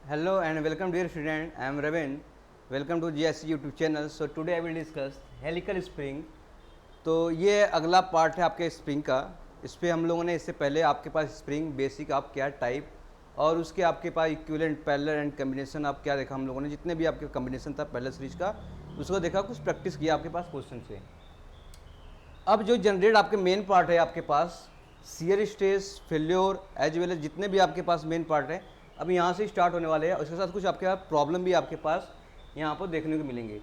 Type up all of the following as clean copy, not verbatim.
Hello and welcome dear student. I am Ravin. Welcome to GSC YouTube channel. So today I will discuss helical spring. तो ये अगला part है आपके spring का. इस पर हम लोगों ने इससे पहले आपके पास स्प्रिंग बेसिक आप क्या टाइप और उसके आपके पास इक्विवेलेंट पैरेलल एंड कम्बिनेशन आप क्या देखा हम लोगों ने, जितने भी आपके कम्बिनेशन था पहले सीरीज का उसको देखा, कुछ प्रैक्टिस किया आपके पास क्वेश्चन से. अब जो जनरेट आपके मेन पार्ट है आपके पास shear stress failure as well as जितने भी आपके पास मेन पार्ट है अब यहाँ से स्टार्ट होने वाले हैं. उसके साथ कुछ आपके पास प्रॉब्लम भी आपके पास यहाँ पर देखने को मिलेंगे.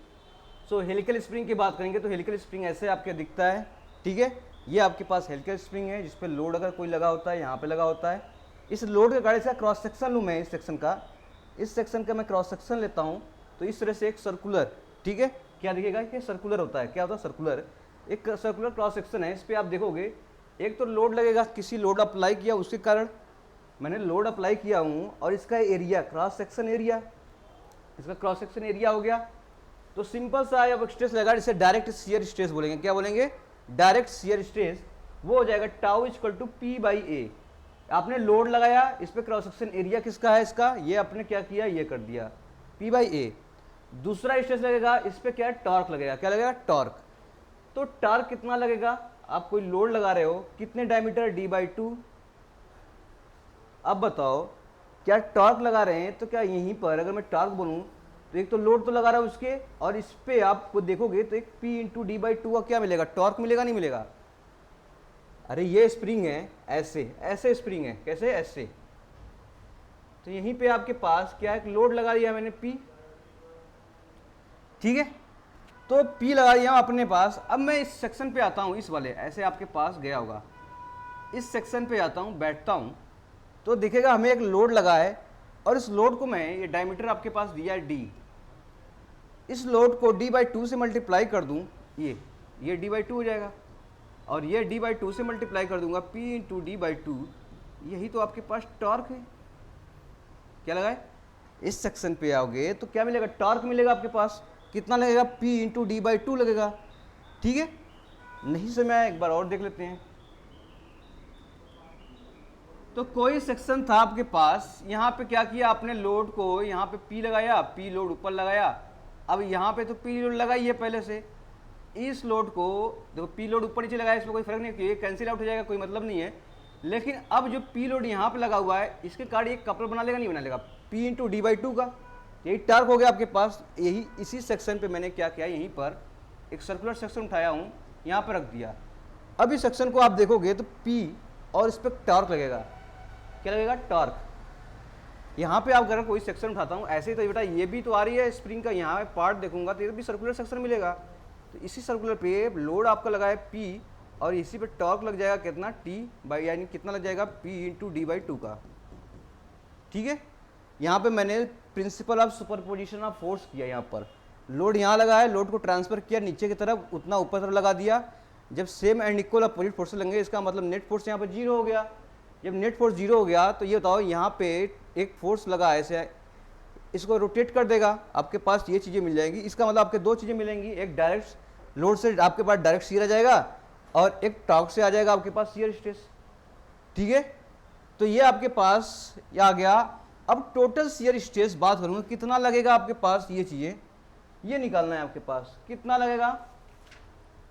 सो हेलिकल स्प्रिंग की बात करेंगे तो हेलिकल स्प्रिंग ऐसे आपके दिखता है. ठीक है, ये आपके पास हेलिकल स्प्रिंग है जिस पे लोड अगर कोई लगा होता है यहाँ पे लगा होता है. इस लोड के गाड़ी से क्रॉस सेक्शन लूँ मैं इस सेक्शन का मैं क्रॉस सेक्शन लेता हूँ तो इस तरह से एक सर्कुलर, ठीक है, क्या दिखेगा कि सर्कुलर होता है. क्या होता है सर्कुलर, एक सर्कुलर क्रॉस सेक्शन है. इस पर आप देखोगे एक तो लोड लगेगा, किसी लोड अप्लाई किया उसके कारण मैंने लोड अप्लाई किया हूँ और इसका एरिया क्रॉस सेक्शन एरिया, इसका क्रॉस सेक्शन एरिया हो गया. तो सिंपल सा अब स्ट्रेस लगा जिसे डायरेक्ट शियर स्ट्रेस बोलेंगे. क्या बोलेंगे? Direct shear stress. वो हो जाएगा tau equal to P by A. आपने लोड लगाया, इस पे क्रॉस सेक्शन एरिया किसका है, इसका, ये आपने क्या किया, ये कर दिया पी बाई ए. दूसरा स्ट्रेस लगेगा, इस पे क्या है, टॉर्क लगेगा. क्या लगेगा? टॉर्क. तो टॉर्क कितना लगेगा, आप कोई लोड लगा रहे हो, कितने डायमीटर, डी बाई टू. अब बताओ क्या टॉर्क लगा रहे हैं तो क्या यहीं पर अगर मैं टॉर्क बोलूं तो एक तो लोड तो लगा रहा है उसके और इस पे आप देखोगे तो एक P into D by two का क्या मिलेगा, टॉर्क मिलेगा, नहीं मिलेगा. अरे ये स्प्रिंग है, ऐसे ऐसे स्प्रिंग है, कैसे, ऐसे. तो यहीं पे आपके पास क्या है, लोड लगा दिया मैंने P, ठीक है. तो P लगा दिया अपने पास. अब मैं इस सेक्शन पे आता हूँ, इस वाले ऐसे आपके पास गया होगा, इस सेक्शन पे आता हूँ, बैठता हूँ तो दिखेगा हमें एक लोड लगा है और इस लोड को मैं, ये डायमीटर आपके पास दिया है डी, इस लोड को डी बाई टू से मल्टीप्लाई कर दूं, ये डी बाई टू हो जाएगा और ये डी बाई टू से मल्टीप्लाई कर दूंगा P into D by two. यही तो आपके पास टॉर्क है. क्या लगा है, इस सेक्शन पे आओगे तो क्या मिलेगा, टॉर्क मिलेगा आपके पास. कितना लगेगा, P into D by two लगेगा. ठीक है, नहीं से मैं एक बार और देख लेते हैं. तो कोई सेक्शन था आपके पास, यहाँ पे क्या किया आपने, लोड को यहाँ पे P लगाया, P लोड ऊपर लगाया. अब यहाँ पे तो P लोड लगाई है पहले से, इस लोड को देखो P लोड ऊपर नीचे लगाया, इसमें कोई फर्क नहीं, ये कैंसिल आउट हो जाएगा, कोई मतलब नहीं है. लेकिन अब जो P लोड यहाँ पे लगा हुआ है इसके कारण एक कपल बना लेगा, नहीं बना लेगा, P into D by two का. यही टार्क हो गया आपके पास. यही इसी सेक्शन पे मैंने क्या किया, यहीं पर एक सर्कुलर सेक्शन उठाया हूँ, यहाँ पर रख दिया. अब इस सेक्शन को आप देखोगे तो P और इस पर टॉर्क लगेगा. क्या लगेगा, टॉर्क. यहाँ पे आप अगर कोई सेक्शन उठाता हूँ ऐसे ही तो बेटा ये भी तो आ रही है स्प्रिंग का, यहाँ पार्ट देखूंगा तो ये भी सर्कुलर सेक्शन मिलेगा. तो इसी सर्कुलर पे लोड आपका लगा है P और इसी पे टॉर्क लग जाएगा कितना, T बाई, यानी कितना लग जाएगा, P into D by two का. ठीक है, यहाँ पे मैंने principle of superposition of force किया. यहाँ पर लोड यहाँ लगा है, लोड को ट्रांसफर किया नीचे की तरफ, उतना ऊपर तरफ लगा दिया. जब same and equal opposite force लेंगे इसका मतलब नेट फोर्स यहाँ पर जीरो हो गया. जब नेट फोर्स जीरो हो गया तो ये बताओ यहाँ पे एक फोर्स लगा ऐसे, इसको रोटेट कर देगा, आपके पास ये चीज़ें मिल जाएंगी. इसका मतलब आपके दो चीज़ें मिलेंगी, एक डायरेक्ट लोड से आपके पास डायरेक्ट शियर आ जाएगा और एक टॉर्क से आ जाएगा आपके पास शियर स्ट्रेस. ठीक है, तो ये आपके पास आ गया. अब टोटल शियर स्ट्रेस बात करूँगा कितना लगेगा आपके पास, ये चीज़ें ये निकालना है आपके पास, कितना लगेगा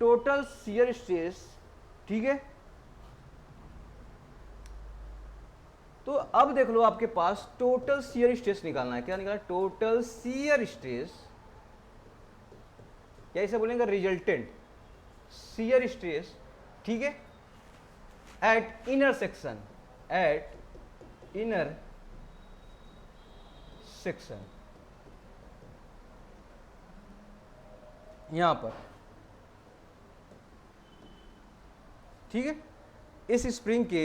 टोटल शियर स्ट्रेस. ठीक है, तो अब देख लो आपके पास टोटल शियर स्ट्रेस निकालना है. क्या निकालना है, टोटल शियर स्ट्रेस, या इसे बोलेंगे रिजल्टेंट शियर स्ट्रेस. ठीक है, eight inner section, eight inner section, यहां पर. ठीक है, इस स्प्रिंग के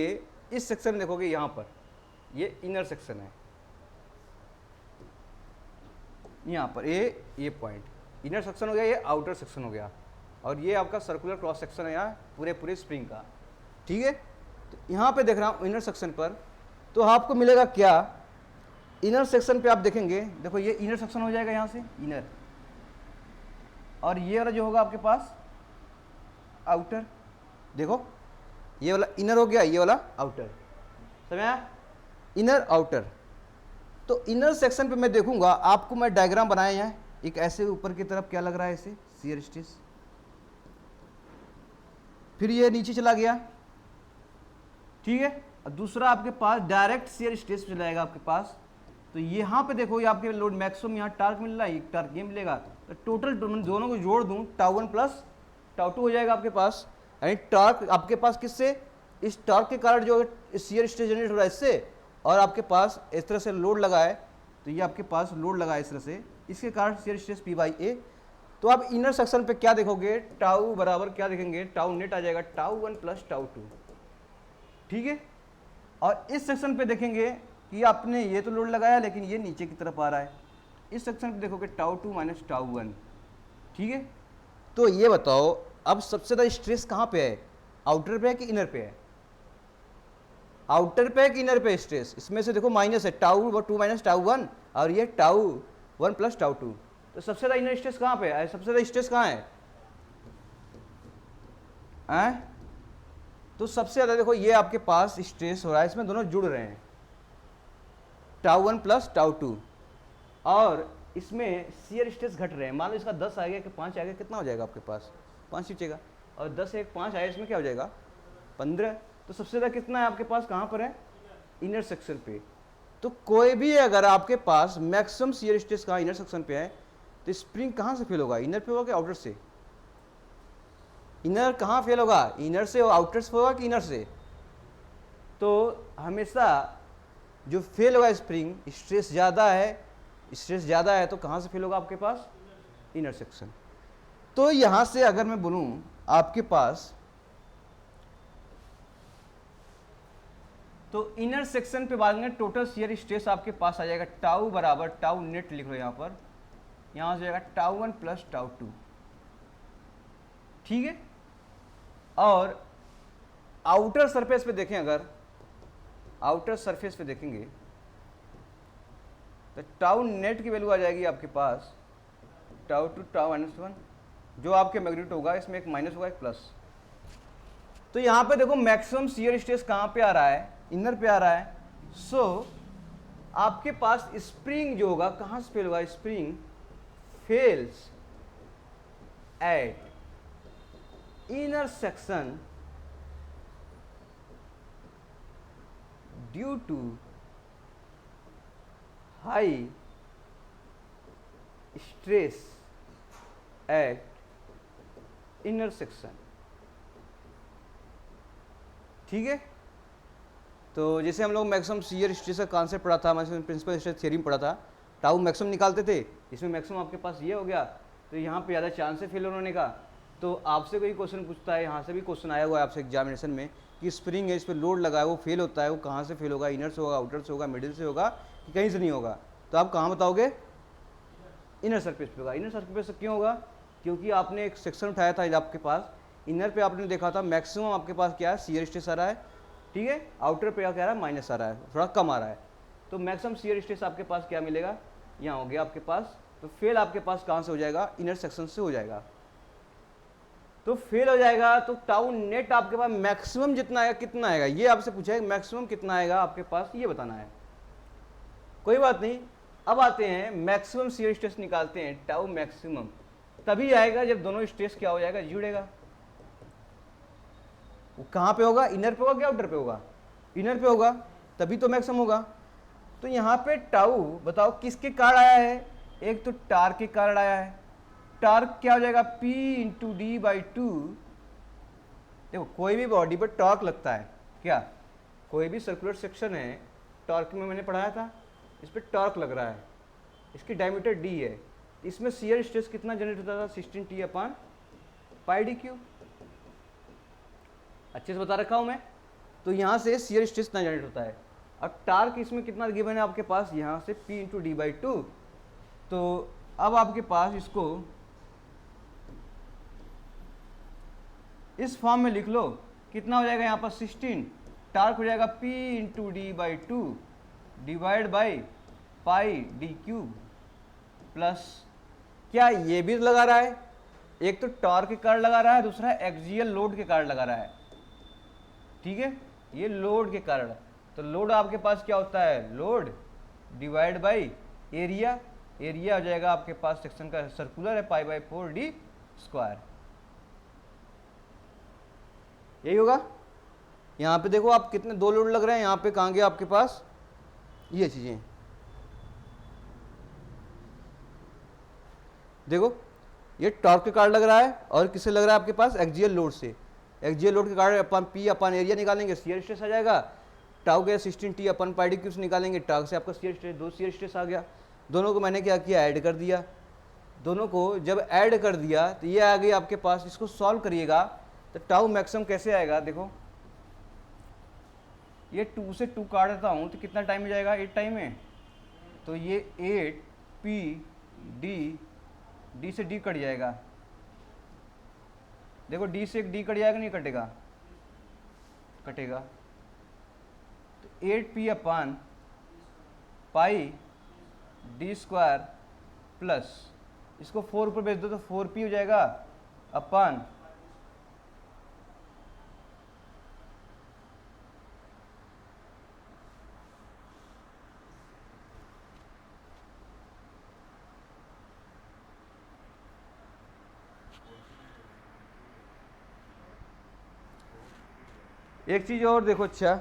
इस सेक्शन में देखोगे यहां पर ये इनर सेक्शन है, यहाँ पर ये पॉइंट इनर सेक्शन हो गया, ये आउटर सेक्शन हो गया और ये आपका सर्कुलर क्रॉस सेक्शन है यहाँ पूरे स्प्रिंग का. ठीक है, तो यहाँ पे देख रहा हूँ इनर सेक्शन पर, तो आपको मिलेगा क्या, इनर सेक्शन पे आप देखेंगे, देखो ये इनर सेक्शन हो जाएगा यहाँ से इनर, और ये वाला जो होगा आपके पास आउटर. देखो ये वाला इनर हो गया, ये वाला आउटर. समझ आया, इनर आउटर. तो इनर सेक्शन पे मैं देखूंगा, आपको मैं डायग्राम बनाया है एक ऐसे ऊपर की तरफ, क्या लग रहा है इसे, शियर स्ट्रेस, फिर ये नीचे चला गया, ठीक है, और दूसरा आपके पास डायरेक्ट शियर स्ट्रेस पे चलाएगा आपके पास। तो यहाँ पे देखो, ये आपके लोड मैक्सिमम यहाँ टार्क मिल रहा है, एक टार्क ये मिलेगा, तो टोटल दोनों को जोड़ दूं τ1 प्लस τ2 हो जाएगा आपके पास। यानी टार्क आपके पास किससे, इस टार्क के कारण जो शियर स्ट्रेस जनरेट हो रहा है इससे, और आपके पास इस तरह से लोड लगा है, तो ये आपके पास लोड लगा है इस तरह से, इसके कारण शियर स्ट्रेस P/A। तो आप इनर सेक्शन पे क्या देखोगे, टाउ बराबर क्या देखेंगे, टाउ नेट आ जाएगा τ1 प्लस τ2, ठीक है। और इस सेक्शन पे देखेंगे कि आपने ये तो लोड लगाया लेकिन ये नीचे की तरफ आ रहा है, इस सेक्शन पे देखोगे τ2 माइनस τ1, ठीक है। तो ये बताओ अब सबसे ज़्यादा स्ट्रेस कहाँ पे है, आउटर पे है कि इनर पे है, आउटर पे है कि इनर पे स्ट्रेस, इसमें से देखो माइनस है τ2 माइनस τ1 और ये τ1 प्लस τ2, तो सबसे ज़्यादा इनर स्ट्रेस कहाँ पे है, सबसे ज़्यादा स्ट्रेस कहाँ है, तो सबसे ज़्यादा देखो ये आपके पास स्ट्रेस हो रहा है, इसमें दोनों जुड़ रहे हैं, τ1 प्लस τ2, और इसमें शियर स्ट्रेस घट रहे हैं। मान लो इसका 10 आ गया कि 5 आ गया, कितना हो जाएगा आपके पास, 5 खींचेगा, और 10 एक 5 आया, इसमें क्या हो जाएगा 15। तो सबसे ज़्यादा कितना है आपके पास, कहाँ पर है, इनर सेक्शन पे। तो कोई भी अगर आपके पास मैक्सिमम शियर स्ट्रेस कहाँ, इनर सेक्शन पे है, तो स्प्रिंग कहाँ से फेल होगा, इनर पे होगा कि आउटर से, इनर कहाँ फेल होगा, इनर से आउटर से होगा कि इनर से। तो हमेशा जो फेल होगा स्प्रिंग, स्ट्रेस ज़्यादा है, स्ट्रेस ज़्यादा है तो कहाँ से फेल होगा आपके पास, इनर सेक्शन। तो यहाँ से अगर मैं बोलूँ आपके पास, तो इनर सेक्शन पे बात करें, टोटल शियर स्ट्रेस आपके पास आ जाएगा टाउ बराबर, टाउ नेट लिख लो यहाँ पर, यहाँ से जाएगा τ1 प्लस τ2, ठीक है। और आउटर सरफेस पे देखें, अगर आउटर सरफेस पे देखेंगे तो टाउ नेट की वैल्यू आ जाएगी आपके पास τ2 τ-1, जो आपके मैग्नीट्यूड होगा, इसमें एक माइनस होगा एक प्लस। तो यहाँ पे देखो मैक्सिमम शियर स्ट्रेस कहाँ पे आ रहा है, इनर पे आ रहा है। सो आपके पास स्प्रिंग जो होगा कहाँ से फेल होगा, spring fails at inner section due to high stress at inner section, ठीक है। तो जैसे हम लोग मैक्सिमम शियर स्ट्रेस का कॉन्सेप्ट पढ़ा था, मैक्सिमम प्रिंसिपल स्ट्रेस थ्योरी में पढ़ा था, टाउ मैक्सिमम निकालते थे, इसमें मैक्सिमम आपके पास ये हो गया, तो यहाँ पे ज़्यादा चांस है फेल होने का। तो आपसे कोई क्वेश्चन पूछता है, यहाँ से भी क्वेश्चन आया हुआ है आपसे एग्जामिनेशन में, कि स्प्रिंग है, इस पर लोड लगा है, वो फेल होता है, वो कहाँ से फेल होगा, इनर से होगा, आउटर से होगा, मिडिल से होगा, कि कहीं से नहीं होगा। तो आप कहाँ बताओगे, इनर सरफेस पे होगा। इनर सरफेस क्यों होगा, क्योंकि आपने एक सेक्शन उठाया था आपके पास, इनर पे आपने देखा था मैक्सिमम आपके पास क्या है, शियर स्ट्रेस आ रहा है, ठीक है, आउटर पे क्या कह रहा है, माइनस आ रहा है, थोड़ा कम आ रहा है। तो मैक्सिमम शियर स्ट्रेस आपके पास क्या मिलेगा, यहाँ हो गया आपके पास। तो फेल आपके पास कहाँ से हो जाएगा, इनर सेक्शन से हो जाएगा। तो फेल हो जाएगा, तो टाउ नेट आपके पास मैक्सिमम जितना आएगा, कितना आएगा, ये आपसे पूछा है मैक्सिमम कितना आएगा आपके पास, ये बताना है। कोई बात नहीं, अब आते हैं मैक्सिमम शियर स्ट्रेस निकालते हैं, टाउ मैक्सिमम तभी आएगा जब दोनों स्ट्रेस क्या हो जाएगा, जुड़ेगा। वो कहाँ पे होगा, इनर पे होगा कि आउटर पे होगा, इनर पे होगा, तभी तो मैक्सिमम होगा। तो यहाँ पे टाउ बताओ किसके कारण आया है, एक तो टार्क के कारण आया है। टार्क क्या हो जाएगा, P इंटू D/2। देखो कोई भी बॉडी पर टॉर्क लगता है, क्या कोई भी सर्कुलर सेक्शन है, टॉर्क में मैंने पढ़ाया था, इस पर टॉर्क लग रहा है, इसकी डायमीटर D है, इसमें शियर स्ट्रेस कितना जनरेट होता था, 16T/πd3। अच्छे से बता रखा हूँ मैं। तो यहाँ से शियर स्ट्रेस कितना जनरेट होता है, अब टार्क इसमें कितना गिवन है आपके पास, यहाँ से P इंटू D/2। तो अब आपके पास इसको इस फॉर्म में लिख लो, कितना हो जाएगा यहाँ पर 16, टार्क हो जाएगा P into D/2 divide by πd3 plus, क्या ये भी लगा रहा है, एक तो टॉर्क के कारण लगा रहा है, दूसरा एक्सियल लोड के कारण लगा रहा है, ठीक है, ये लोड के कारण। तो लोड आपके पास क्या होता है, load divide by area, area हो जाएगा आपके पास सेक्शन का सर्कुलर है पाई बाई 4d स्क्वायर, यही होगा। यहाँ पे देखो आप कितने दो लोड लग रहे हैं, यहाँ पे कहाँ गया आपके पास ये चीजें, देखो ये टॉर्क के कारण लग रहा है और किससे लग रहा है आपके पास एक्सियल लोड से। एक्सियल लोड के कारण अपन पी अपन एरिया निकालेंगे, शियर स्ट्रेस आ जाएगा। टाउ के 16t अपन पाई डी क्यूब निकालेंगे, टाउ से आपका शियर स्ट्रेस, दो शियर स्ट्रेस आ गया। दोनों को मैंने क्या किया, ऐड कर दिया। दोनों को जब ऐड कर दिया तो ये आ गई आपके पास। इसको सॉल्व करिएगा तो टाउ मैक्सिमम कैसे आएगा, देखो ये 2 से 2 काट देता हूँ तो कितना टाइम में जाएगा, 8 टाइम में। तो ये 8p d से d कट जाएगा। देखो d से एक d कट जाएगा, नहीं कटेगा, कटेगा। तो 8p अपान पाई d स्क्वायर प्लस, इसको 4 ऊपर भेज दो तो 4p हो जाएगा अपान एक चीज और देखो, अच्छा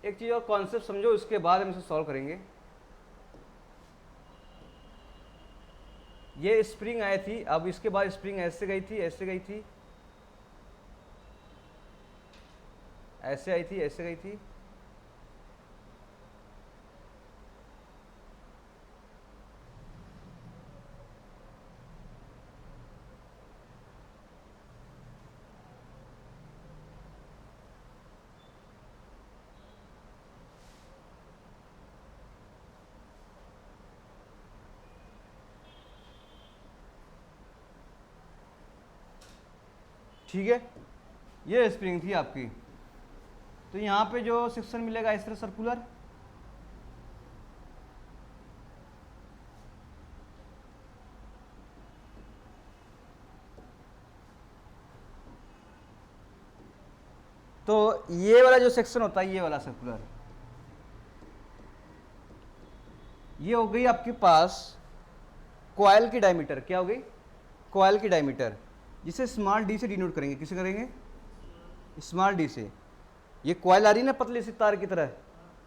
एक चीज और कॉन्सेप्ट समझो, उसके बाद हम इसे सॉल्व करेंगे। ये स्प्रिंग आई थी, अब इसके बाद स्प्रिंग ऐसे गई थी, ऐसे गई थी, ऐसे आई थी, ऐसे गई थी। ठीक है, ये स्प्रिंग थी आपकी। तो यहाँ पे जो सेक्शन मिलेगा इस तरह सर्कुलर, तो ये वाला जो सेक्शन होता है, ये वाला सर्कुलर, ये हो गई आपके पास कॉइल की डायमीटर। क्या हो गई, कॉइल की डायमीटर, जिसे स्मॉल डी से डिनोट करेंगे। किसे करेंगे, स्मॉल डी से। ये कॉइल आ रही है ना पतली सी तार की तरह,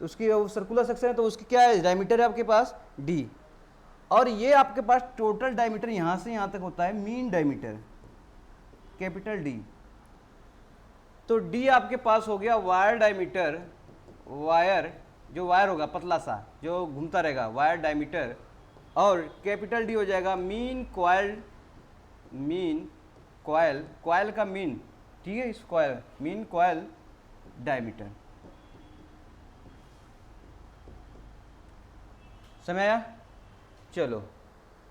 तो उसकी सर्कुलर सेक्शन है, तो उसकी क्या है, डायमीटर है आपके पास डी। और ये आपके पास टोटल डायमीटर यहाँ से यहाँ तक होता है मीन डायमीटर, कैपिटल डी। तो डी आपके पास हो गया वायर डायमीटर, वायर जो वायर होगा पतला सा जो घूमता रहेगा, वायर डायमीटर। और कैपिटल डी हो जाएगा mean coil, mean coil, coil का मीन, ठीक है, इस कॉइल मीन कॉइल डायमीटर। समझ आया, चलो।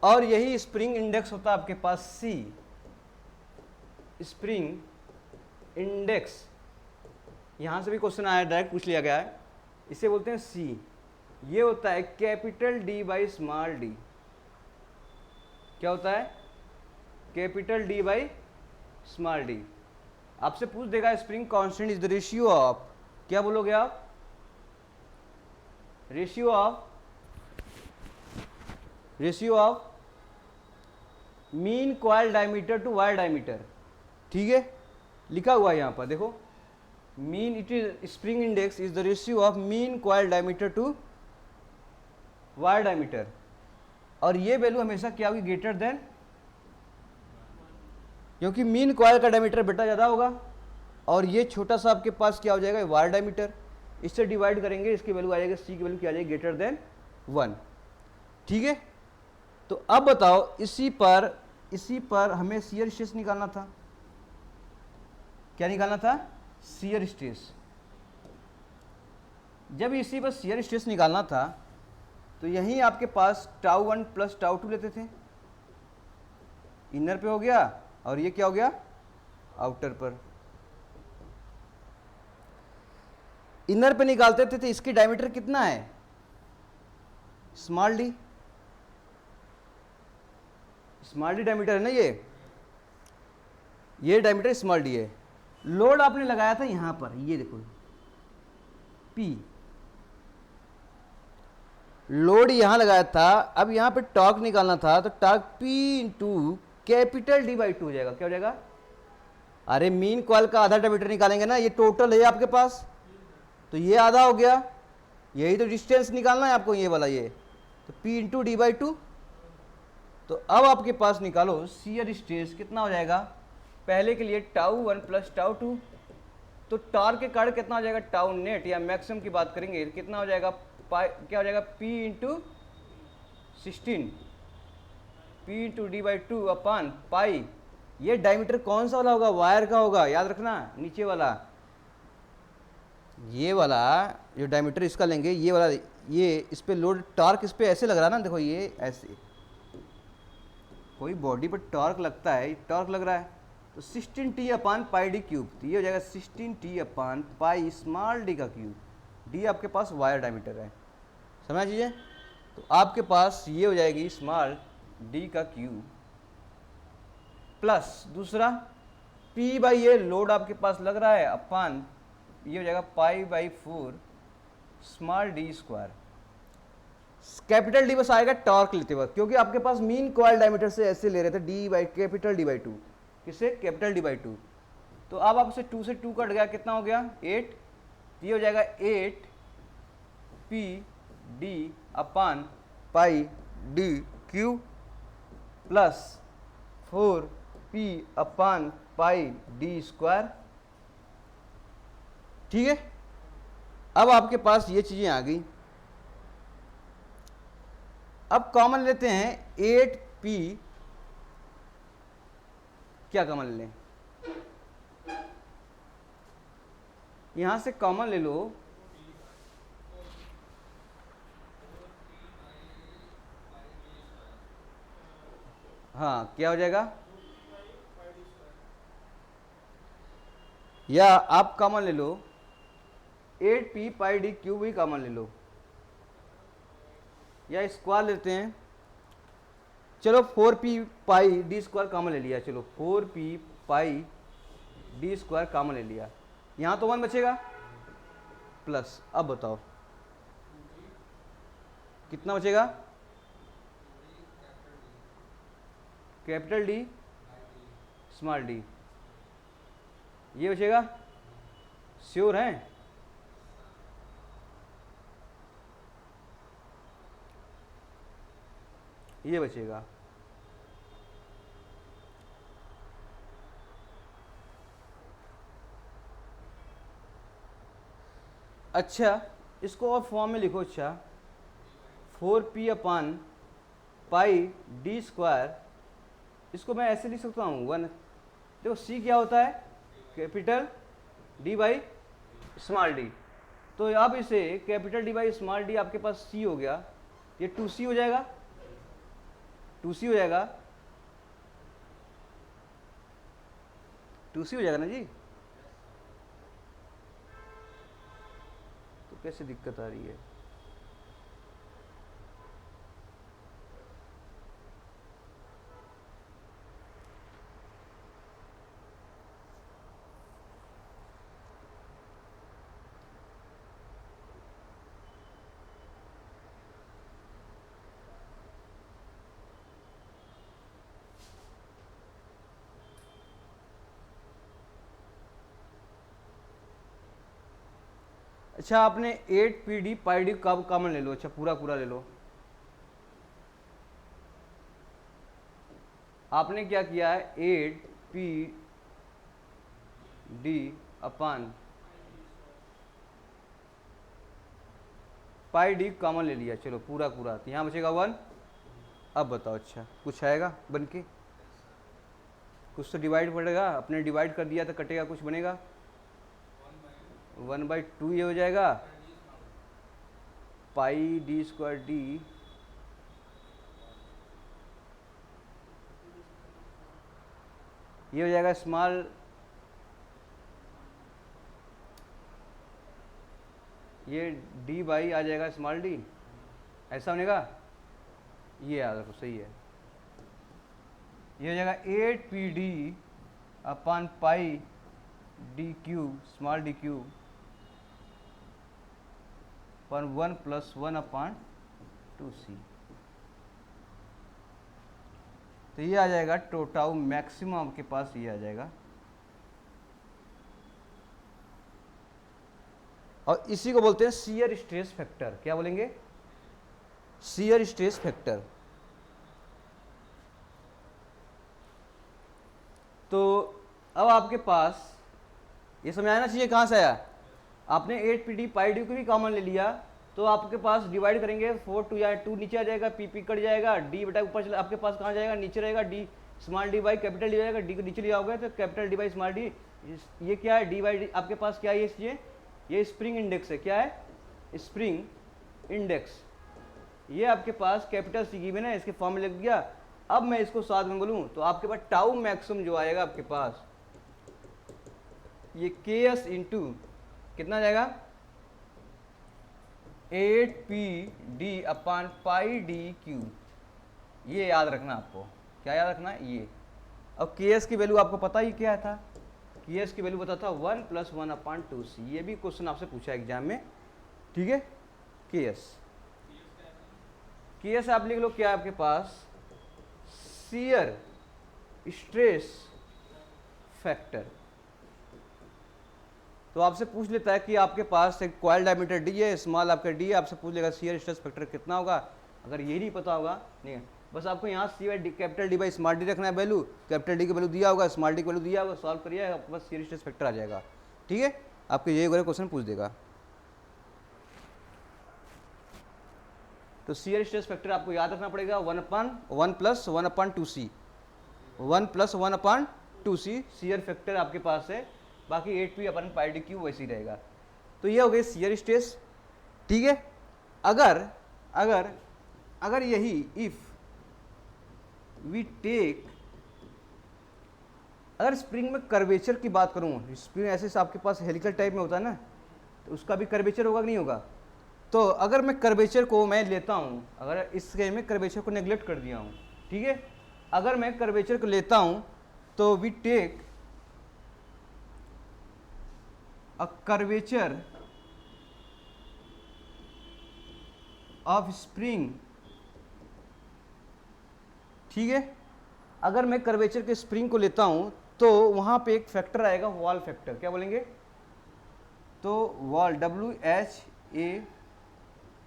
और यही स्प्रिंग इंडेक्स होता है आपके पास सी, स्प्रिंग इंडेक्स। यहां से भी क्वेश्चन आया, डायरेक्ट पूछ लिया गया है, इसे बोलते हैं सी। ये होता है capital D by small D. क्या होता है, capital D by small D. आपसे पूछ देगा spring constant is the ratio of, क्या बोलोगे आप, ratio of mean coil diameter to wire diameter. ठीक है, लिखा हुआ है यहां पर देखो, mean it is spring index is the ratio of mean coil diameter to wire diameter. और ये वैल्यू हमेशा क्या होगी, ग्रेटर देन, क्योंकि मीन कॉइल का डायमीटर बेटा ज़्यादा होगा और ये छोटा सा आपके पास क्या हो जाएगा, वायर डायमीटर। इससे डिवाइड करेंगे, इसकी वैल्यू आ जाएगी, सी की वैल्यू क्या आ जाएगी, ग्रेटर देन 1। ठीक है, तो अब बताओ इसी पर हमें शियर स्ट्रेस निकालना था। क्या निकालना था, शियर स्ट्रेस। जब इसी पर शियर स्ट्रेस निकालना था तो यहीं आपके पास टाउ 1 प्लस टाउ 2 लेते थे, इनर पे हो गया, और ये क्या हो गया, आउटर पर। इनर पे निकालते थे तो इसकी डायमीटर कितना है, small D, small D diameter है ना ये डायमीटर स्मॉल डी है। लोड आपने लगाया था यहां पर, ये देखो P, लोड यहां लगाया था। अब यहां पे टॉर्क निकालना था, तो torque P into capital D by 2 हो जाएगा। क्या हो जाएगा? अरे मीन कॉइल का आधा डायमीटर निकालेंगे ना, ये टोटल है आपके पास, तो ये आधा हो गया, यही तो डिस्टेंस निकालना है आपको, ये वाला ये, तो P इंटू डी बाई 2। तो अब आपके पास निकालो शियर स्ट्रेस कितना हो जाएगा। पहले के लिए टाउ 1 प्लस टाउ 2, तो टॉर्क के कारण कितना हो जाएगा, टाउ नेट या मैक्सिमम की बात करेंगे, कितना हो जाएगा, पाई क्या हो जाएगा, P into 16, P into D by 2 अपान पाई। ये डायमीटर कौन सा वाला होगा, वायर का होगा, याद रखना, नीचे वाला, ये वाला जो डायमीटर इसका लेंगे, ये वाला, ये इस पे लोड टॉर्क इस पे ऐसे लग रहा है ना, देखो ये ऐसे, कोई बॉडी पर टॉर्क लगता है, टॉर्क लग रहा है, तो 16t अपान पाई डी क्यूब, तो ये हो जाएगा 16t अपान पाई स्मॉल डी का क्यूब। डी आपके पास वायर डायमीटर है, समझ लीजिए। तो आपके पास ये हो जाएगी स्मॉल डी का क्यूब प्लस दूसरा P बाई ये लोड आपके पास लग रहा है अपान, ये हो जाएगा pi by 4 small D square. Capital D बस आएगा टॉर्क लेते वक्त, क्योंकि आपके पास मीन कॉइल डायमीटर से ऐसे ले रहे थे D by capital D by 2, किससे, कैपिटल डी बाई 2। तो अब आपसे 2 से 2 कट गया, कितना हो गया 8, ये हो जाएगा 8 P डी अपान पाई डी क्यू प्लस 4 P अपान पाई डी स्क्वायर। ठीक है, अब आपके पास ये चीजें आ गई। अब कॉमन लेते हैं 8P, क्या कॉमन ले लें, यहां से कॉमन ले लो, हाँ क्या हो जाएगा, या आप कॉमन ले लो 8P पाई डी क्यूब ही कॉमन ले लो, या स्क्वायर लेते हैं, चलो 4P पाई डी स्क्वायर कॉमन ले लिया, चलो 4P पाई डी स्क्वायर कॉमन ले लिया, यहां तो 1 बचेगा प्लस, अब बताओ कितना बचेगा, कैपिटल डी स्मॉल डी, ये बचेगा, श्योर हैं, ये बचेगा। अच्छा इसको और फॉर्म में लिखो, अच्छा 4P अपान पाई डी स्क्वायर, इसको मैं ऐसे लिख सकता हूँ 1, देखो C क्या होता है, capital D by small D, तो अब इसे capital D by small D आपके पास C हो गया, ये 2C हो जाएगा, 2C हो जाएगा, 2C हो जाएगा ना जी। तो कैसे दिक्कत आ रही है, अच्छा आपने 8PD पाई डी कब कॉमन ले लो, अच्छा पूरा पूरा ले लो, आपने क्या किया है 8PD अपान पाई डी कॉमन ले लिया, चलो पूरा पूरा, तो यहाँ बचेगा 1। अब बताओ अच्छा कुछ आएगा बन के, कुछ तो डिवाइड पड़ेगा, अपने डिवाइड कर दिया तो कटेगा, कुछ बनेगा 1/2, ये हो जाएगा पाई डी स्क्वायर डी, ये हो जाएगा स्मॉल, ये D बाई आ जाएगा स्मॉल डी, ऐसा बनेगा, ये याद रखो, सही है। ये हो जाएगा 8PD upon pi D cube, small D cube पर 1 + 1 अपॉन 2c। तो ये आ जाएगा टोटाउ मैक्सिमम आपके पास, ये आ जाएगा। और इसी को बोलते हैं शियर स्ट्रेस फैक्टर। क्या बोलेंगे? Shear stress factor. तो अब आपके पास ये समझ आना चाहिए कहाँ से आया। आपने 8PD पाई डी को भी कॉमन ले लिया, तो आपके पास डिवाइड करेंगे 4 2 या 2 नीचे आ जाएगा, पी कट जाएगा, डी बेटा ऊपर चला, आपके पास कहाँ जाएगा? नीचे रहेगा, D small D by capital D जाएगा, डी को नीचे लिया होगा तो capital D by small D. ये क्या है? D by D. आपके पास क्या है? ये स्प्रिंग इंडेक्स है। क्या है? Spring index. ये आपके पास कैपिटल सी गिवन है, इसके फॉर्म में लिख दिया। अब मैं इसको साथ में बोलूँ तो आपके पास टाउ मैक्सिमम जो आएगा आपके पास, ये KS इंटू कितना जाएगा? 8PD upon pi D cube. ये याद रखना आपको। क्या याद रखना है? ये। अब KS की वैल्यू आपको पता ही क्या था? KS की वैल्यू पता था 1 + 1 अपॉन 2c। ये भी क्वेश्चन आपसे पूछा एग्जाम में, ठीक है। KS आप लिख लो, क्या आपके पास? Shear stress factor. तो आपसे पूछ लेता है कि आपके पास एक कॉइल डायमीटर डी है, स्मॉल आपका डी है, आपसे पूछ लेगा शियर स्ट्रेस फैक्टर कितना होगा। अगर ये नहीं पता होगा, नहीं है, बस आपको यहाँ C by capital D by small D रखना है वैल्यू। कैपिटल डी की वैल्यू दिया होगा, स्मॉल डी की वैल्यू दिया होगा, सॉल्व करिए, आपके पास शियर स्ट्रेस फैक्टर आ जाएगा, ठीक है। आपको ये वगैरह क्वेश्चन पूछ देगा। तो शियर स्ट्रेस फैक्टर आपको याद रखना पड़ेगा 1 + 1 upon 2c। 1 + 1 upon 2c shear factor आपके पास है। बाकी 8P upon pi D cube वैसे ही रहेगा। तो ये हो गई शियर स्ट्रेस, ठीक है। अगर यही इफ वी टेक, अगर स्प्रिंग में कर्वेचर की बात करूं, स्प्रिंग ऐसे आपके पास हेलिकल टाइप में होता है ना, तो उसका भी कर्वेचर होगा कि नहीं होगा। तो अगर मैं कर्वेचर को मैं लेता हूं, अगर इस केस में कर्वेचर को नेग्लेक्ट कर दिया हूं, ठीक है। अगर मैं कर्वेचर को लेता हूं तो we take a curvature of spring, ठीक है। अगर मैं कर्वेचर के स्प्रिंग को लेता हूं तो वहां पे एक फैक्टर आएगा, वॉल फैक्टर। क्या बोलेंगे? तो वॉल, WHA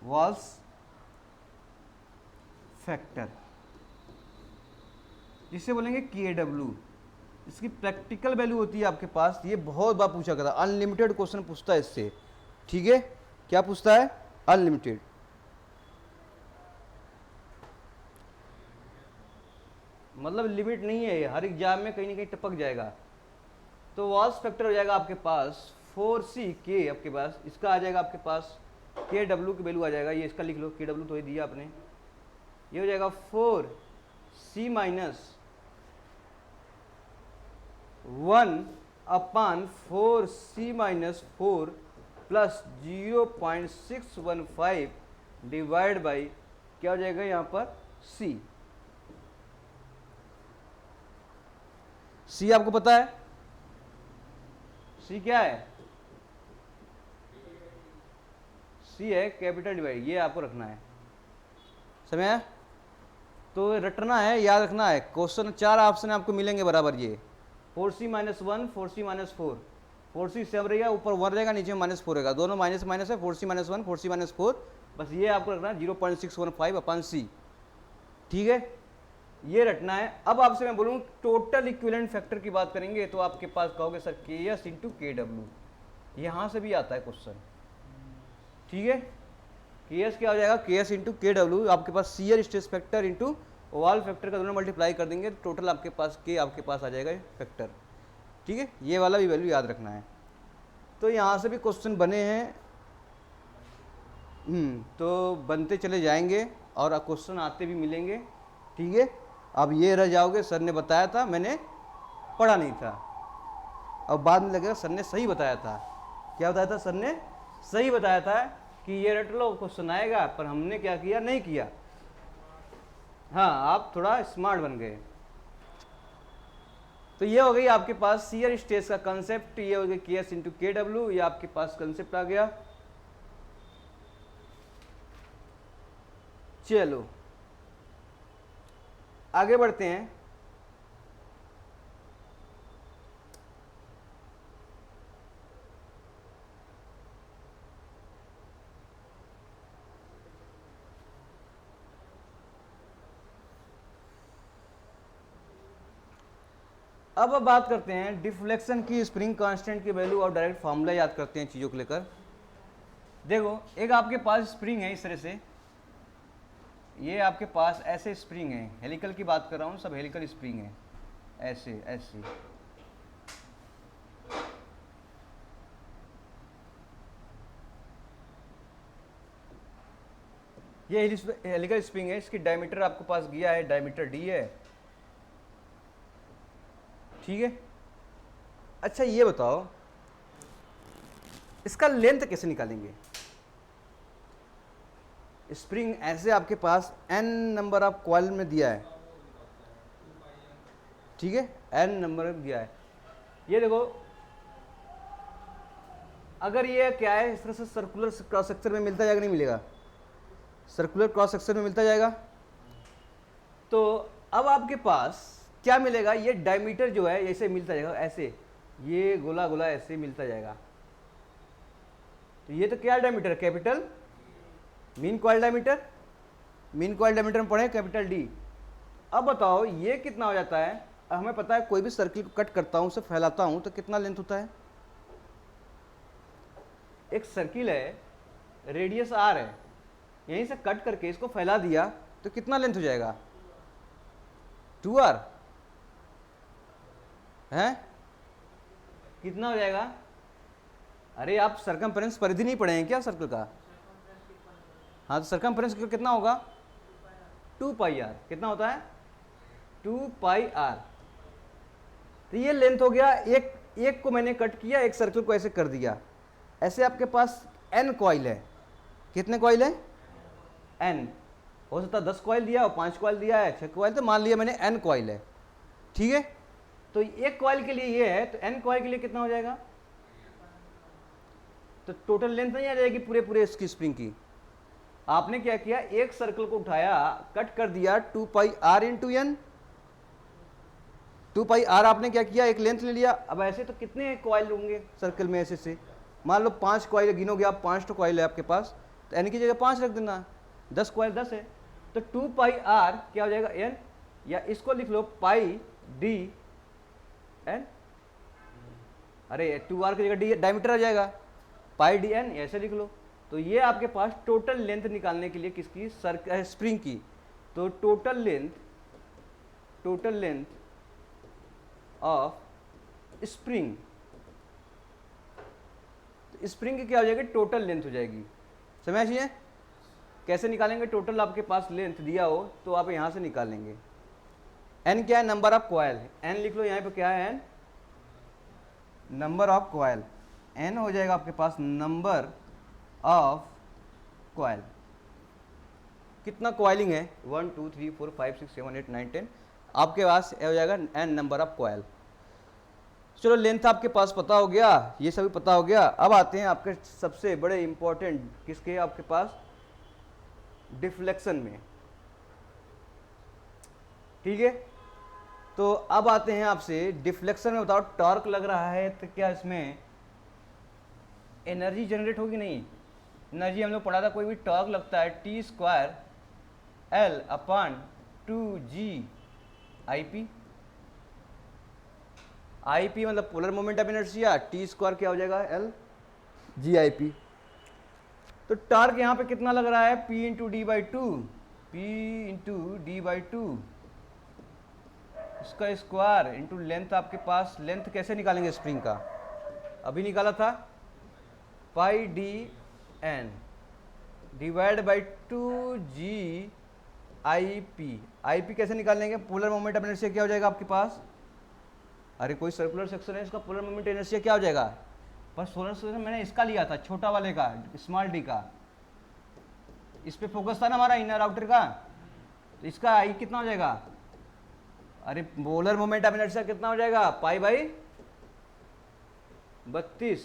वॉल्स फैक्टर, जिसे बोलेंगे KW। इसकी प्रैक्टिकल वैल्यू होती है आपके पास, ये बहुत बार पूछा गया था, अनलिमिटेड क्वेश्चन पूछता है इससे, ठीक है। क्या पूछता है? अनलिमिटेड। मतलब लिमिट नहीं है, हर एग्जाम में कहीं ना कहीं टपक जाएगा। तो वॉल्स फैक्टर हो जाएगा आपके पास 4CK, आपके पास इसका आ जाएगा आपके पास KW की वैल्यू आ जाएगा, ये इसका लिख लो, KW तो ही दिया आपने। ये हो जाएगा 4C - 1 upon 4C - 4 plus 0.615 divide by क्या हो जाएगा यहाँ पर? C आपको पता है C क्या है? C है कैपिटल डिवाइड, ये आपको रखना है, समझ आया? तो रटना है, याद रखना है। क्वेश्चन 4 ऑप्शन आपको मिलेंगे बराबर। ये 4C - 1 4C - 4, 4C सेव रहेगा, ऊपर 1 रहेगा, नीचे -4 रहेगा, दोनों माइनस माइनस है, 4C - 1 4C - 4। बस ये आपको रखना है 0.615 अपॉन C, ठीक है। ये रटना है। अब आपसे मैं बोलूँ टोटल इक्विवेलेंट फैक्टर की बात करेंगे तो आपके पास कहोगे सर KS इंटू KW, यहाँ से भी आता है क्वेश्चन, ठीक है। KS क्या हो जाएगा? KS into KW। आपके पास shear stress factor into Wahl factor का दोनों मल्टीप्लाई कर देंगे, टोटल आपके पास K आपके पास आ जाएगा फैक्टर, ठीक है। ये वाला भी वैल्यू याद रखना है। तो यहाँ से भी क्वेश्चन बने हैं, तो बनते चले जाएंगे और क्वेश्चन आते भी मिलेंगे, ठीक है। अब ये रह जाओगे सर ने बताया था, मैंने पढ़ा नहीं था, अब बाद में लगेगा सर ने सही बताया था। क्या बताया था? सर ने सही बताया था कि ये रट लो, क्वेश्चन आएगा, पर हमने क्या किया, नहीं किया। हाँ, आप थोड़ा स्मार्ट बन गए। तो ये हो गई आपके पास शियर स्ट्रेस का कंसेप्ट, ये हो गया KS इंटू KW, ये आपके पास कंसेप्ट आ गया। चलो आगे बढ़ते हैं। अब बात करते हैं डिफ्लेक्शन की, स्प्रिंग कांस्टेंट की वैल्यू और डायरेक्ट फार्मूला याद करते हैं चीज़ों को लेकर। देखो, एक आपके पास स्प्रिंग है इस तरह से, ये आपके पास ऐसे स्प्रिंग है, हेलिकल की बात कर रहा हूँ, सब हेलिकल स्प्रिंग है, ऐसे ऐसे। ये हेलिकल स्प्रिंग है, इसकी डायमीटर आपके पास गया है, डायमीटर D है, ठीक है। अच्छा ये बताओ, इसका लेंथ कैसे निकालेंगे? स्प्रिंग ऐसे आपके पास n नंबर ऑफ कॉइल में दिया है, ठीक है, n नंबर में दिया है। ये देखो, अगर ये क्या है, इस तरह से सर्कुलर क्रॉस सेक्शन में मिलता जाएगा, नहीं मिलेगा? सर्कुलर क्रॉस सेक्शन में मिलता जाएगा। तो अब आपके पास क्या मिलेगा, ये डायमीटर जो है ऐसे मिलता जाएगा, ऐसे ये गोला गोला ऐसे मिलता जाएगा। तो ये तो क्या डायमीटर है, capital mean coil diameter, mean coil diameter में पढ़े कैपिटल D। अब बताओ ये कितना हो जाता है? अब हमें पता है कोई भी सर्किल को कट करता हूं, उसे फैलाता हूं, तो कितना लेंथ होता है? एक सर्किल है, रेडियस R है, यहीं से कट करके इसको फैला दिया तो कितना लेंथ हो जाएगा? 2R है, कितना हो जाएगा? अरे आप सरकमफ्रेंस परिधि नहीं पढ़े हैं क्या सर्कल का? हाँ, तो सरकमफ्रेंस कितना होगा? 2πr। कितना होता है? 2πr। तो ये लेंथ हो गया, एक को मैंने कट किया, एक सर्कल को ऐसे कर दिया। ऐसे आपके पास n कॉइल है, कितने कॉइल है? n। हो सकता है 10 कॉइल दिया और 5 कॉइल दिया है, 6 कॉइल, तो मान लिया मैंने n कॉइल है, ठीक है। तो एक कॉइल के लिए ये है, तो n कॉइल के लिए कितना हो जाएगा? तो टोटल लेंथ नहीं आ जाएगी पूरे पूरे इसकी स्प्रिंग की। आपने क्या किया, एक सर्कल को उठाया, कट कर दिया, 2πr इंटू n। 2πr आपने क्या किया, एक लेंथ ले लिया। अब ऐसे तो कितने कॉइल होंगे सर्कल में ऐसे से? मान लो 5 कॉइल गिनोगे आप, 5 तो कॉइल है आपके पास, तो n की जगह 5 रख देना, 10 कॉइल 10 है, तो 2πr क्या हो जाएगा, n, या इसको लिख लो पाई d n। अरे 2r की जगह d डायमीटर आ जाएगा, पाई डी एन, ऐसे लिख लो। तो ये आपके पास टोटल लेंथ निकालने के लिए किसकी, स्प्रिंग की। तो total length of spring, spring की क्या हो जाएगी, टोटल लेंथ हो जाएगी। समझिए कैसे निकालेंगे? टोटल आपके पास लेंथ दिया हो तो आप यहां से निकालेंगे। एन क्या है, नंबर ऑफ कॉइल, एन लिख लो, यहाँ पे क्या है, N number of coil, N हो जाएगा आपके पास नंबर ऑफ कॉइल। कितना कॉइलिंग है, 1 2 3 4 5 6 7 8 9 10, आपके पास हो जाएगा एन नंबर ऑफ कॉइल। चलो लेंथ आपके पास पता हो गया, ये सभी पता हो गया। अब आते हैं आपके सबसे बड़े इंपॉर्टेंट किसके, आपके पास डिफ्लेक्शन में, ठीक है। तो अब आते हैं आपसे डिफ्लेक्शन में, बताओ टॉर्क लग रहा है तो क्या इसमें एनर्जी जनरेट होगी? नहीं, एनर्जी हम लोग पढ़ा था, कोई भी टॉर्क लगता है T² L/2g/IP। IP मतलब polar moment of inertia, T² क्या हो जाएगा, L/g/IP। तो टॉर्क यहाँ पे कितना लग रहा है, P × D/2, इसका स्क्वायर इंटू लेंथ। आपके पास लेंथ कैसे निकालेंगे स्प्रिंग का, अभी निकाला था, pi D N divide by 2g/IP। IP कैसे निकालेंगे, पोलर मोमेंट ऑफ इनर्शिया क्या हो जाएगा आपके पास? अरे कोई सर्कुलर सेक्शन है, इसका पोलर मोमेंट इनर्शिया क्या हो जाएगा? बस सोलर सेक्शन मैंने इसका लिया था, छोटा वाले का, स्मॉल डी का, इस पे फोकस था ना हमारा इनर आउटर का, तो इसका आई कितना हो जाएगा, अरे मोलर मोमेंट ऑफ इनर्शिया कितना हो जाएगा, पाई बाई 32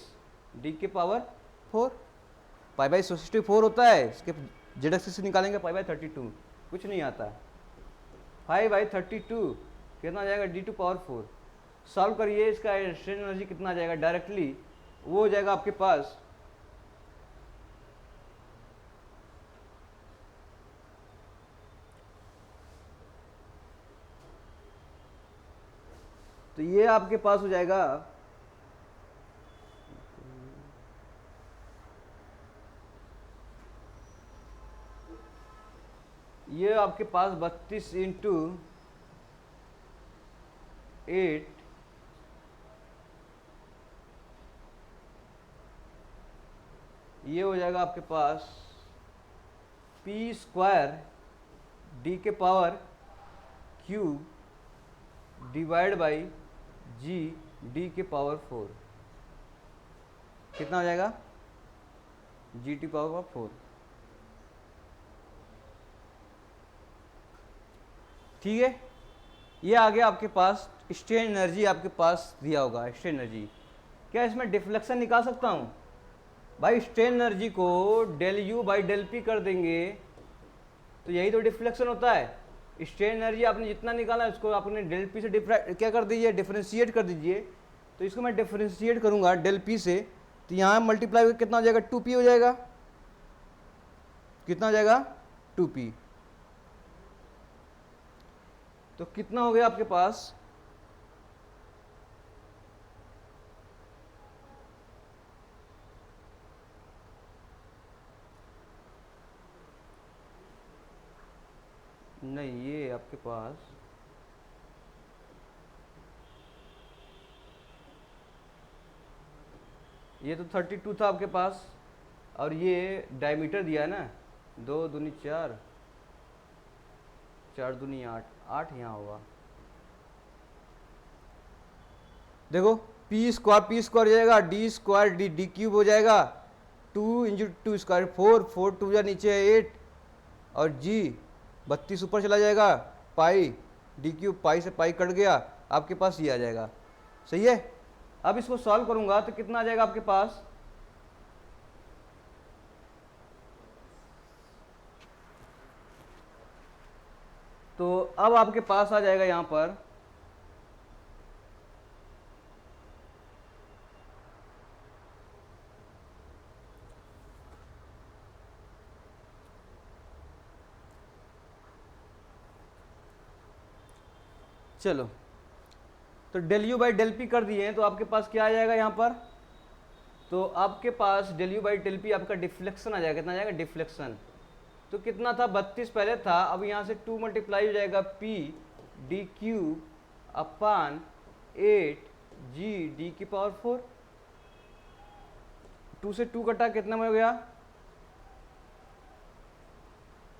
डी के पावर 4, पाई बाई 64 होता है, इसके जेड एक्सिस से निकालेंगे पाई बाई 32, कुछ नहीं आता, 5 बाई 32 कितना आ जाएगा डी टू पावर 4। सॉल्व करिए, इसका स्ट्रेन एनर्जी कितना आ जाएगा डायरेक्टली, वो हो जाएगा आपके पास तो ये आपके पास हो जाएगा ये आपके पास 32 इंटू 8 ये हो जाएगा आपके पास पी स्क्वायर डी के power cube divide by G D के पावर 4, कितना हो जाएगा जी टी पावर 4। ठीक है, ये आ गया आपके पास स्ट्रेन एनर्जी, आपके पास दिया होगा स्ट्रेन एनर्जी। क्या इसमें डिफ्लेक्शन निकाल सकता हूँ भाई, स्ट्रेन एनर्जी को del U by del P कर देंगे तो यही तो डिफ्लेक्शन होता है। स्ट्रेन एनर्जी आपने जितना निकाला उसको आपने डेल पी से क्या कर दीजिए, डिफ्रेंशिएट कर दीजिए। तो इसको मैं डिफ्रेंशिएट करूँगा डेल पी से, तो यहाँ मल्टीप्लाई कितना हो जाएगा, 2p हो जाएगा, कितना हो जाएगा 2p। तो कितना हो गया आपके पास, नहीं ये आपके पास ये तो 32 था आपके पास, और ये डायमीटर दिया है ना, 2 दूनी 4, 4 दूनी 8, 8 यहाँ होगा। देखो पी स्क्वायर हो जाएगा, डी स्क्वायर डी क्यूब हो जाएगा, 2 इंटू 2 स्क्वायर 4, 4 2 या नीचे 8, और जी 32 ऊपर चला जाएगा, पाई डी क्यूब, पाई से पाई कट गया, आपके पास ये आ जाएगा। सही है, अब इसको सॉल्व करूंगा तो कितना आ जाएगा आपके पास, तो अब आपके पास आ जाएगा यहां पर चलो, तो del U by del P कर दिए हैं, तो आपके पास क्या आ जाएगा यहाँ पर, तो आपके पास del U by del P आपका डिफ्लेक्शन आ जाएगा, कितना आ जाएगा डिफ्लेक्शन, तो कितना था 32 पहले था, अब यहाँ से 2 मल्टीप्लाई हो जाएगा पी डी क्यूब अपान 8 जी डी की पावर 4, 2 से 2 कटा कितना में हो गया,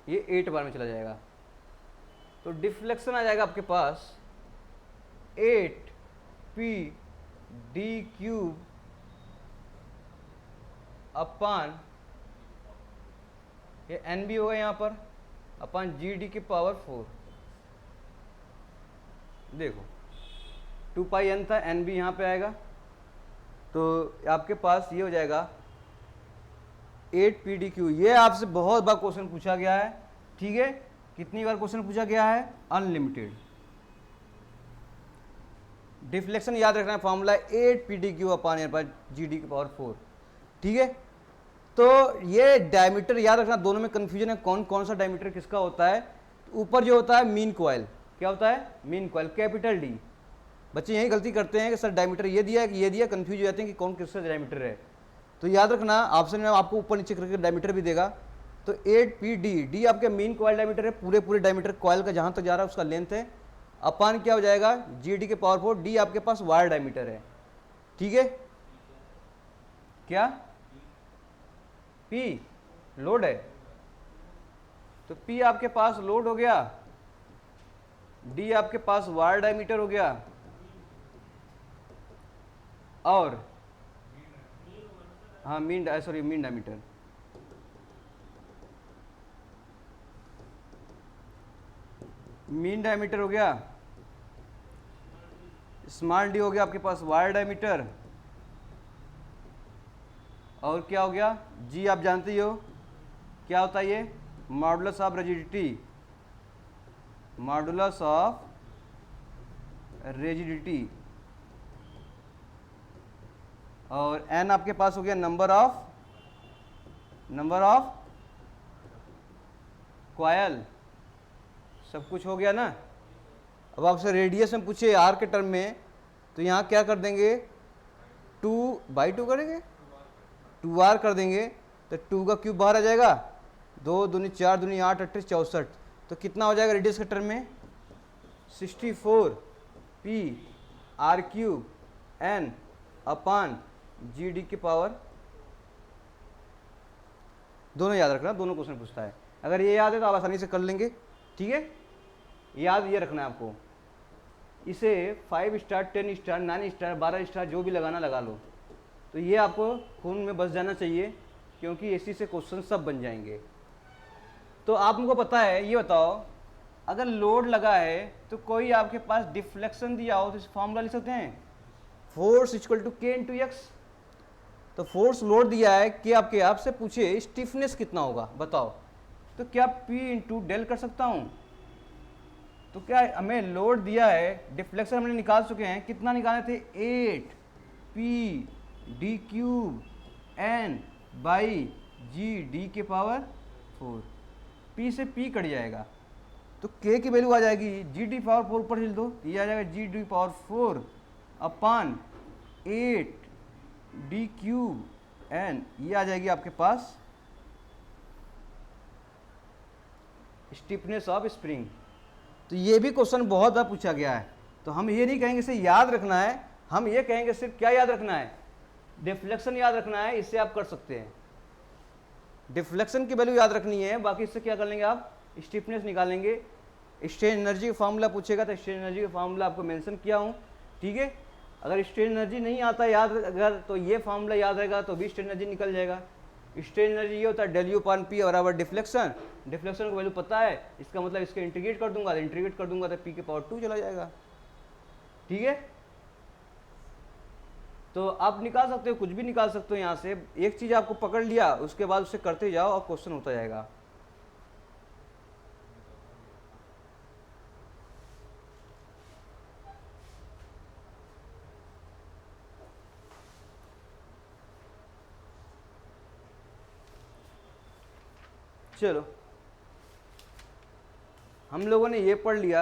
ये 8 बार में चला जाएगा, तो डिफ्लेक्शन आ जाएगा आपके पास 8 पी डी क्यूब अपान ये एन बी होगा यहाँ पर अपान जी डी की पावर 4। देखो 2 पाई एन था, एन बी यहाँ पे आएगा, तो आपके पास ये हो जाएगा 8 पी डी क्यू। ये आपसे बहुत बार क्वेश्चन पूछा गया है, ठीक है, कितनी बार क्वेश्चन पूछा गया है, अनलिमिटेड। डिफ्लेक्शन याद रखना है, फॉर्मूला 8 पी डी क्यू अपान जी डी की पावर 4, ठीक है। तो ये डायमीटर याद रखना, दोनों में कंफ्यूजन है कौन कौन सा डायमीटर किसका होता है। ऊपर जो होता है मीन कॉइल, क्या होता है मीन कॉइल, कैपिटल डी। बच्चे यही गलती करते हैं कि सर डायमीटर ये दिया है कि ये दिया, कंफ्यूज हो जाते हैं कि कौन किसका डायमीटर है। तो याद रखना, ऑप्शन में आपको ऊपर नीचे करके डायमीटर भी देगा। तो 8 पी डी, डी आपके मीन कॉइल डायमीटर है, पूरे डायमीटर कॉइल का जहां तक जा रहा है उसका लेंथ है, अपान क्या हो जाएगा जी डी के पावर 4, डी आपके पास वायर डायमीटर है, ठीक है। क्या पी लोड है, तो पी आपके पास लोड हो गया, डी आपके पास वायर डायमीटर हो गया, और हाँ मीन डायमीटर, मीन डायमीटर हो गया, स्मॉल डी हो गया आपके पास वायर डायमीटर, और क्या हो गया जी, आप जानते ही हो क्या होता है ये, modulus of rigidity, modulus of rigidity, और एन आपके पास हो गया नंबर ऑफ कॉयल। सब कुछ हो गया ना। अब आपसे रेडियस में पूछे आर के टर्म में, तो यहाँ क्या कर देंगे, 2/2 करेंगे, 2r कर देंगे, तो 2 का क्यूब बाहर आ जाएगा, 2 दूनी 4 दूनी 8 8 64, तो कितना हो जाएगा रेडियस के टर्म में, 64 p r क्यूब n अपान जी डी की पावर। दोनों याद रखना, दोनों क्वेश्चन पूछता है, अगर ये याद है तो आप आसानी से कर लेंगे। ठीक है, याद ये रखना है आपको। इसे 5 स्टार 10 स्टार 9 स्टार 12 स्टार जो भी लगाना लगा लो, तो ये आपको खून में बस जाना चाहिए, क्योंकि इसी से क्वेश्चन सब बन जाएंगे। तो आप मुझको पता है, ये बताओ अगर लोड लगा है तो कोई आपके पास डिफ्लेक्शन दिया हो तो इस फॉर्मूला लिख सकते हैं, फोर्स इक्वल टू के इंटू एक्स। तो फोर्स लोड दिया है कि आपसे पूछे स्टिफनेस कितना होगा बताओ, तो क्या P इंटू डेल कर सकता हूं। तो क्या हमें लोड दिया है, डिफ्लेक्शन हमने निकाल चुके हैं, कितना निकाले थे, 8 P D cube N by G D के पावर 4। P से P कट जाएगा तो K की वैल्यू आ जाएगी जी डी पावर 4 ऊपर हिल दो, ये आ जाएगा जी डी पावर 4 अपान 8 डी क्यूब N, ये आ जाएगी आपके पास स्टिफनेस ऑफ स्प्रिंग। तो ये भी क्वेश्चन बहुत बार पूछा गया है, तो हम ये नहीं कहेंगे इसे याद रखना है, हम ये कहेंगे सिर्फ क्या याद रखना है, डिफ्लेक्शन याद रखना है। इससे आप कर सकते हैं, डिफ्लेक्शन की वैल्यू याद रखनी है, बाकी इससे क्या कर लेंगे आप, स्टिफनेस निकालेंगे। स्ट्रेन एनर्जी का फार्मूला पूछेगा तो स्ट्रेन एनर्जी का फार्मूला आपको मेंशन किया हूँ। ठीक है, अगर स्ट्रेन एनर्जी नहीं आता याद, अगर तो ये फार्मूला याद रहेगा तो भी स्ट्रेन एनर्जी निकल जाएगा। स्ट्रेन एनर्जी ये होता है डेल यू पान पी बराबर डिफ्लेक्शन, डिफ्लेक्शन को वैल्यू पता है, इसका मतलब इसके इंटीग्रेट कर दूंगा, इंटीग्रेट कर दूंगा तो पी के पावर 2 चला जाएगा। ठीक है, तो आप निकाल सकते हो, कुछ भी निकाल सकते हो यहाँ से, एक चीज आपको पकड़ लिया उसके बाद उससे करते जाओ और क्वेश्चन होता जाएगा। चलो, हम लोगों ने ये पढ़ लिया।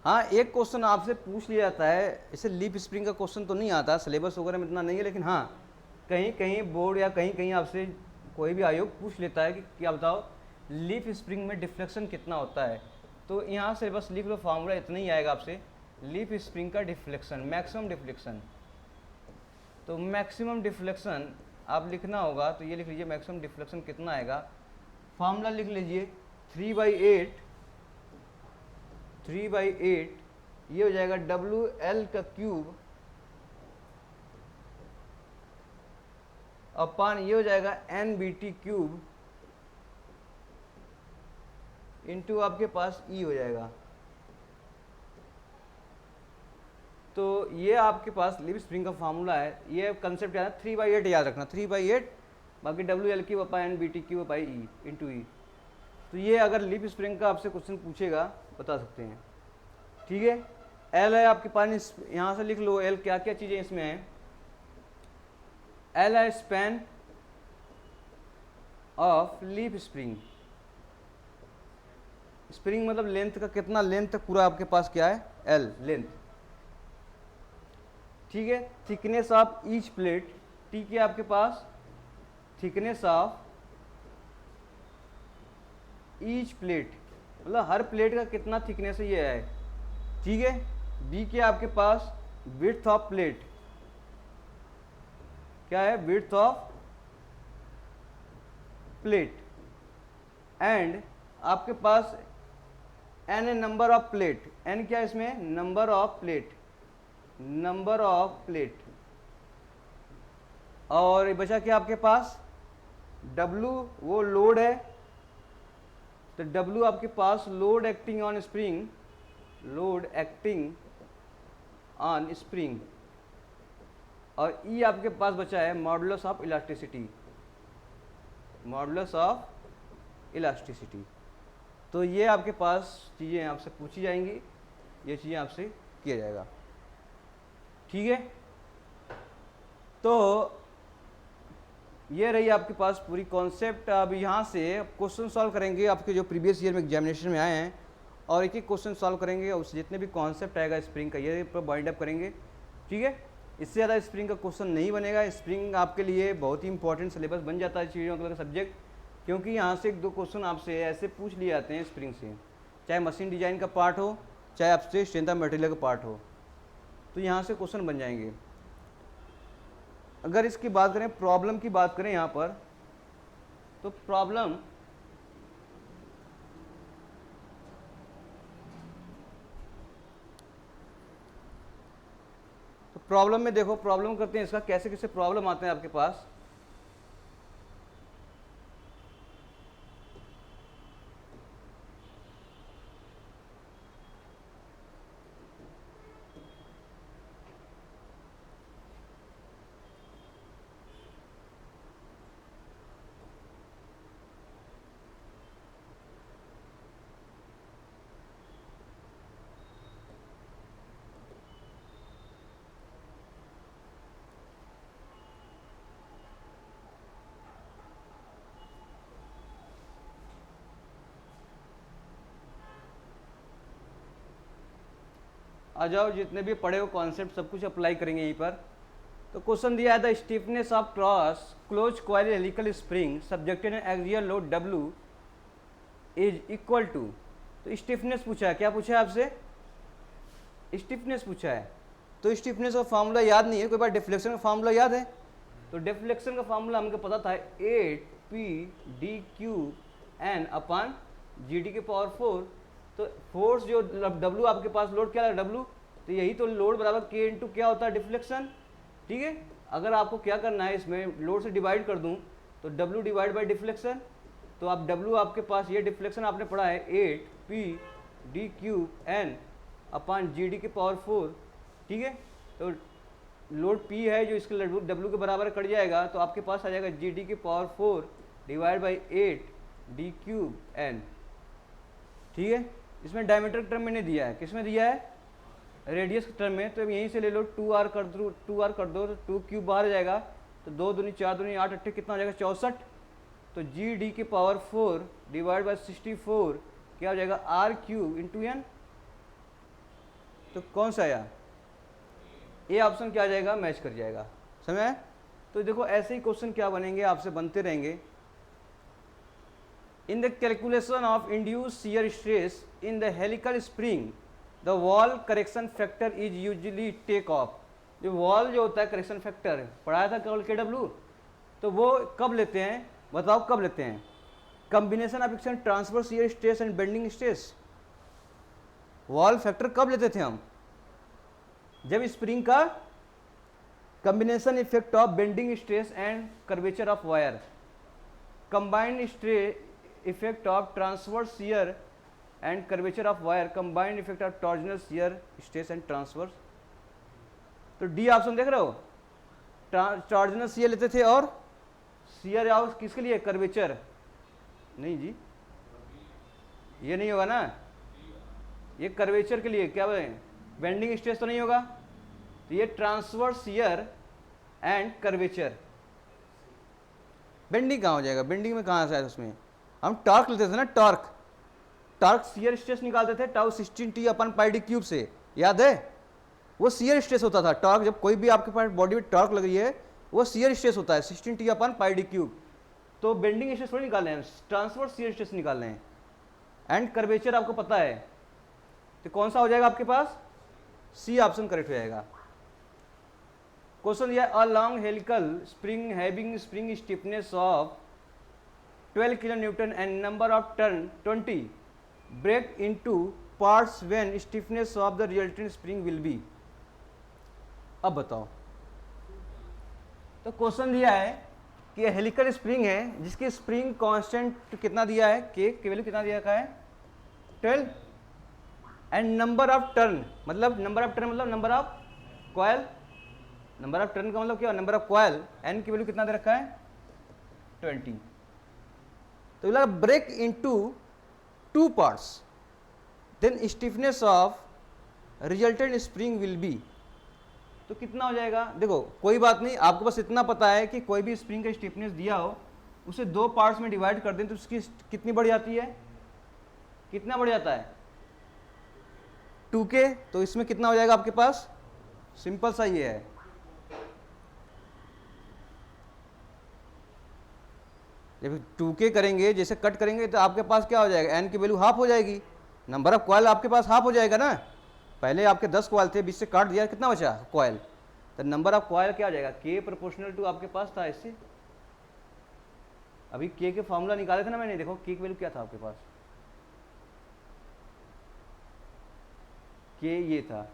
हाँ, एक क्वेश्चन आपसे पूछ लिया जाता है, इसे लीफ स्प्रिंग का क्वेश्चन तो नहीं आता, सिलेबस वगैरह में इतना नहीं है, लेकिन हाँ कहीं कहीं बोर्ड या कहीं कहीं आपसे कोई भी आयोग पूछ लेता है कि क्या बताओ लीफ स्प्रिंग में डिफ्लेक्शन कितना होता है। तो यहाँ से बस लिख लो, फार्मूला इतना ही आएगा आपसे, लीफ स्प्रिंग का डिफ्लेक्शन, मैक्सिमम डिफ्लेक्शन। तो मैक्सिमम डिफ्लेक्शन आप लिखना होगा, तो ये लिख लीजिए मैक्सिमम डिफ्लेक्शन कितना आएगा, फार्मूला लिख लीजिए 3/8 ये हो जाएगा WL का क्यूब अपान ये हो जाएगा NBT क्यूब इंटू आपके पास E हो जाएगा। तो ये आपके पास लीफ स्प्रिंग का फार्मूला है, ये कंसेप्ट याद है, 3/8 याद रखना, 3/8 बाकी WL cube upon NBT cube by E into E। तो ये अगर लीफ स्प्रिंग का आपसे क्वेश्चन पूछेगा बता सकते हैं। ठीक है, L है आपके पास, यहाँ से लिख लो L क्या क्या चीज़ें इसमें है। L है span of leaf spring, spring मतलब लेंथ का, कितना लेंथ तक पूरा आपके पास क्या है, L लेंथ। ठीक है, थिकनेस ऑफ ईच प्लेट, ठीक है आपके पास थिकनेस ऑफ ईच प्लेट मतलब हर प्लेट का कितना थिकनेस है ये है। ठीक है, बी के आपके पास विड्थ ऑफ प्लेट, क्या है, विड्थ ऑफ प्लेट, एंड आपके पास एन है नंबर ऑफ प्लेट, एन क्या है इसमें, number of plate, number of plate, और बचा क्या आपके पास W वो लोड है, तो W आपके पास load acting on spring, load acting on spring, और E आपके पास बचा है modulus of elasticity, modulus of elasticity. तो ये आपके पास चीज़ें आपसे पूछी जाएंगी, ये चीज़ें आपसे किया जाएगा, ठीक है। तो ये रही आपके पास पूरी कॉन्सेप्ट। अब यहाँ से क्वेश्चन सॉल्व करेंगे आपके जो प्रीवियस ईयर में एग्जामिनेशन में आए हैं, और एक एक क्वेश्चन सॉल्व करेंगे, और जितने भी कॉन्सेप्ट आएगा स्प्रिंग का ये पर बाइंड अप करेंगे, ठीक है। इससे ज़्यादा स्प्रिंग का क्वेश्चन नहीं बनेगा। स्प्रिंग आपके लिए बहुत ही इंपॉर्टेंट सिलेबस बन जाता है चीज़ों का सब्जेक्ट, क्योंकि यहाँ से एक दो क्वेश्चन आपसे ऐसे पूछ लिए जाते हैं स्प्रिंग से, चाहे मशीन डिजाइन का पार्ट हो, चाहे आपसे स्ट्रेंथ ऑफ मटेरियल का पार्ट हो, तो यहाँ से क्वेश्चन बन जाएंगे। अगर इसकी बात करें, प्रॉब्लम की बात करें यहाँ पर, तो प्रॉब्लम में देखो, प्रॉब्लम करते हैं इसका कैसे कैसे प्रॉब्लम आते हैं आपके पास। आ जाओ, जितने भी पढ़े हो कॉन्सेप्ट सब कुछ अप्लाई करेंगे यहीं पर। तो क्वेश्चन दिया है, the stiffness of cross close coil helical spring subjected an axial load W is equal to. तो स्टिफनेस पूछा है, क्या पूछा है आपसे? स्टिफनेस पूछा है। तो स्टिफनेस का फार्मूला याद नहीं है, कोई बार डिफ्लेक्शन का फार्मूला याद है? तो डिफ्लेक्शन का फार्मूला हमको पता था 8P/d³ अपॉन GD के पावर 4। तो फोर्स जो W आपके पास लोड क्या है W, तो यही तो लोड बराबर K इंटू क्या होता है डिफ्लेक्शन, ठीक है। अगर आपको क्या करना है, इसमें लोड से डिवाइड कर दूं तो W डिवाइड बाई डिफ्लेक्शन, तो आप W आपके पास ये डिफ्लेक्शन आपने पढ़ा है 8P/d³ अपॉन GD के पावर 4, ठीक है। तो लोड P है जो इसके W के बराबर कट जाएगा, तो आपके पास आ जाएगा GD के पावर 4 डिवाइड बाई 8d³, ठीक है। इसमें डायमीटर टर्म मैंने दिया है, किसमें दिया है? रेडियस टर्म में। तो यहीं से ले लो 2r कर दो, 2r कर दो तो 2³ बाहर जाएगा, तो 2 दूनी 4 दूनी 8 8 कितना हो जाएगा 64। तो GD के पावर 4 डिवाइड बाई 64 क्या हो जाएगा R³ इंटू N। तो कौन सा आया? ये ऑप्शन क्या आ जाएगा? मैच कर जाएगा, समझ आया? तो देखो ऐसे ही क्वेश्चन क्या बनेंगे आपसे बनते रहेंगे। In the calculation of induced shear stress in the helical spring, the wall correction factor is usually take off। जो wall जो होता है करेक्शन फैक्टर पढ़ाया था केवल KW, तो वो कब लेते हैं बताओ, कब लेते हैं? Combination of action transverse shear stress and bending stress. Wall factor कब लेते थे हम? जब स्प्रिंग का combination effect of bending stress and curvature of wire, combined stress effect of transverse shear and curvature of wire, combined effect of torsional shear stress and transverse. तो D option देख रहे हो, टॉर्जनल शियर लेते थे और shear और किसके लिए? कर्वेचर। नहीं जी, ये नहीं होगा ना, ये कर्वेचर के लिए क्या बोले, बेंडिंग स्ट्रेस तो नहीं होगा। तो ये transverse shear and curvature. Bending कहाँ हो जाएगा? बेंडिंग में कहाँ से आया? उसमें हम टॉर्क लेते थे ना, टॉर्क शियर स्ट्रेस निकालते थे टाउ 16T/πd³ से, याद है? वो शियर स्ट्रेस होता था टॉर्क। जब कोई भी आपके पास बॉडी में टॉर्क लग रही है वो शियर स्ट्रेस होता है 16T/πd³। तो बेंडिंग स्ट्रेस थोड़ी निकाल रहे हैं, ट्रांसवर्स शियर स्ट्रेस निकाल रहे हैं। एंड कर्वेचर आपको पता है, तो कौन सा हो जाएगा आपके पास? सी ऑप्शन करेक्ट हो जाएगा। क्वेश्चन दिया, a long helical spring having spring stiffness of 12 kN and number of turn 20 break into parts when stiffness of the resultant spring will be। अब बताओ, तो क्वेश्चन दिया है कि हेलिकल स्प्रिंग है जिसकी स्प्रिंग कांस्टेंट कितना दिया है, के वैल्यू कितना दिया है 12, एंड नंबर ऑफ टर्न मतलब number of coil, number of turn का मतलब क्या, नंबर ऑफ कॉयल, एन की वैल्यू कितना दे रखा है 20। तो लगा break into 2 parts, then stiffness of resultant spring will be. तो कितना हो जाएगा, देखो कोई बात नहीं, आपको बस इतना पता है कि कोई भी स्प्रिंग का स्टिफनेस दिया हो उसे 2 पार्ट्स में डिवाइड कर दें तो उसकी कितनी बढ़ जाती है, कितना बढ़ जाता है 2K। तो इसमें कितना हो जाएगा आपके पास, सिंपल सा ये है, जब 2K करेंगे जैसे कट करेंगे तो आपके पास क्या हो जाएगा, n की वैल्यू हाफ हो जाएगी, नंबर ऑफ कॉयल आपके पास हाफ हो जाएगा ना। पहले आपके 10 कॉयल थे, 20 से काट दिया, कितना बचा कॉयल, तो नंबर ऑफ कॉयल क्या हो जाएगा, K प्रोपोर्शनल टू आपके पास था इससे, अभी K के फॉर्मूला निकाले थे ना मैंने, देखो K की वैल्यू क्या था आपके पास, K ये था,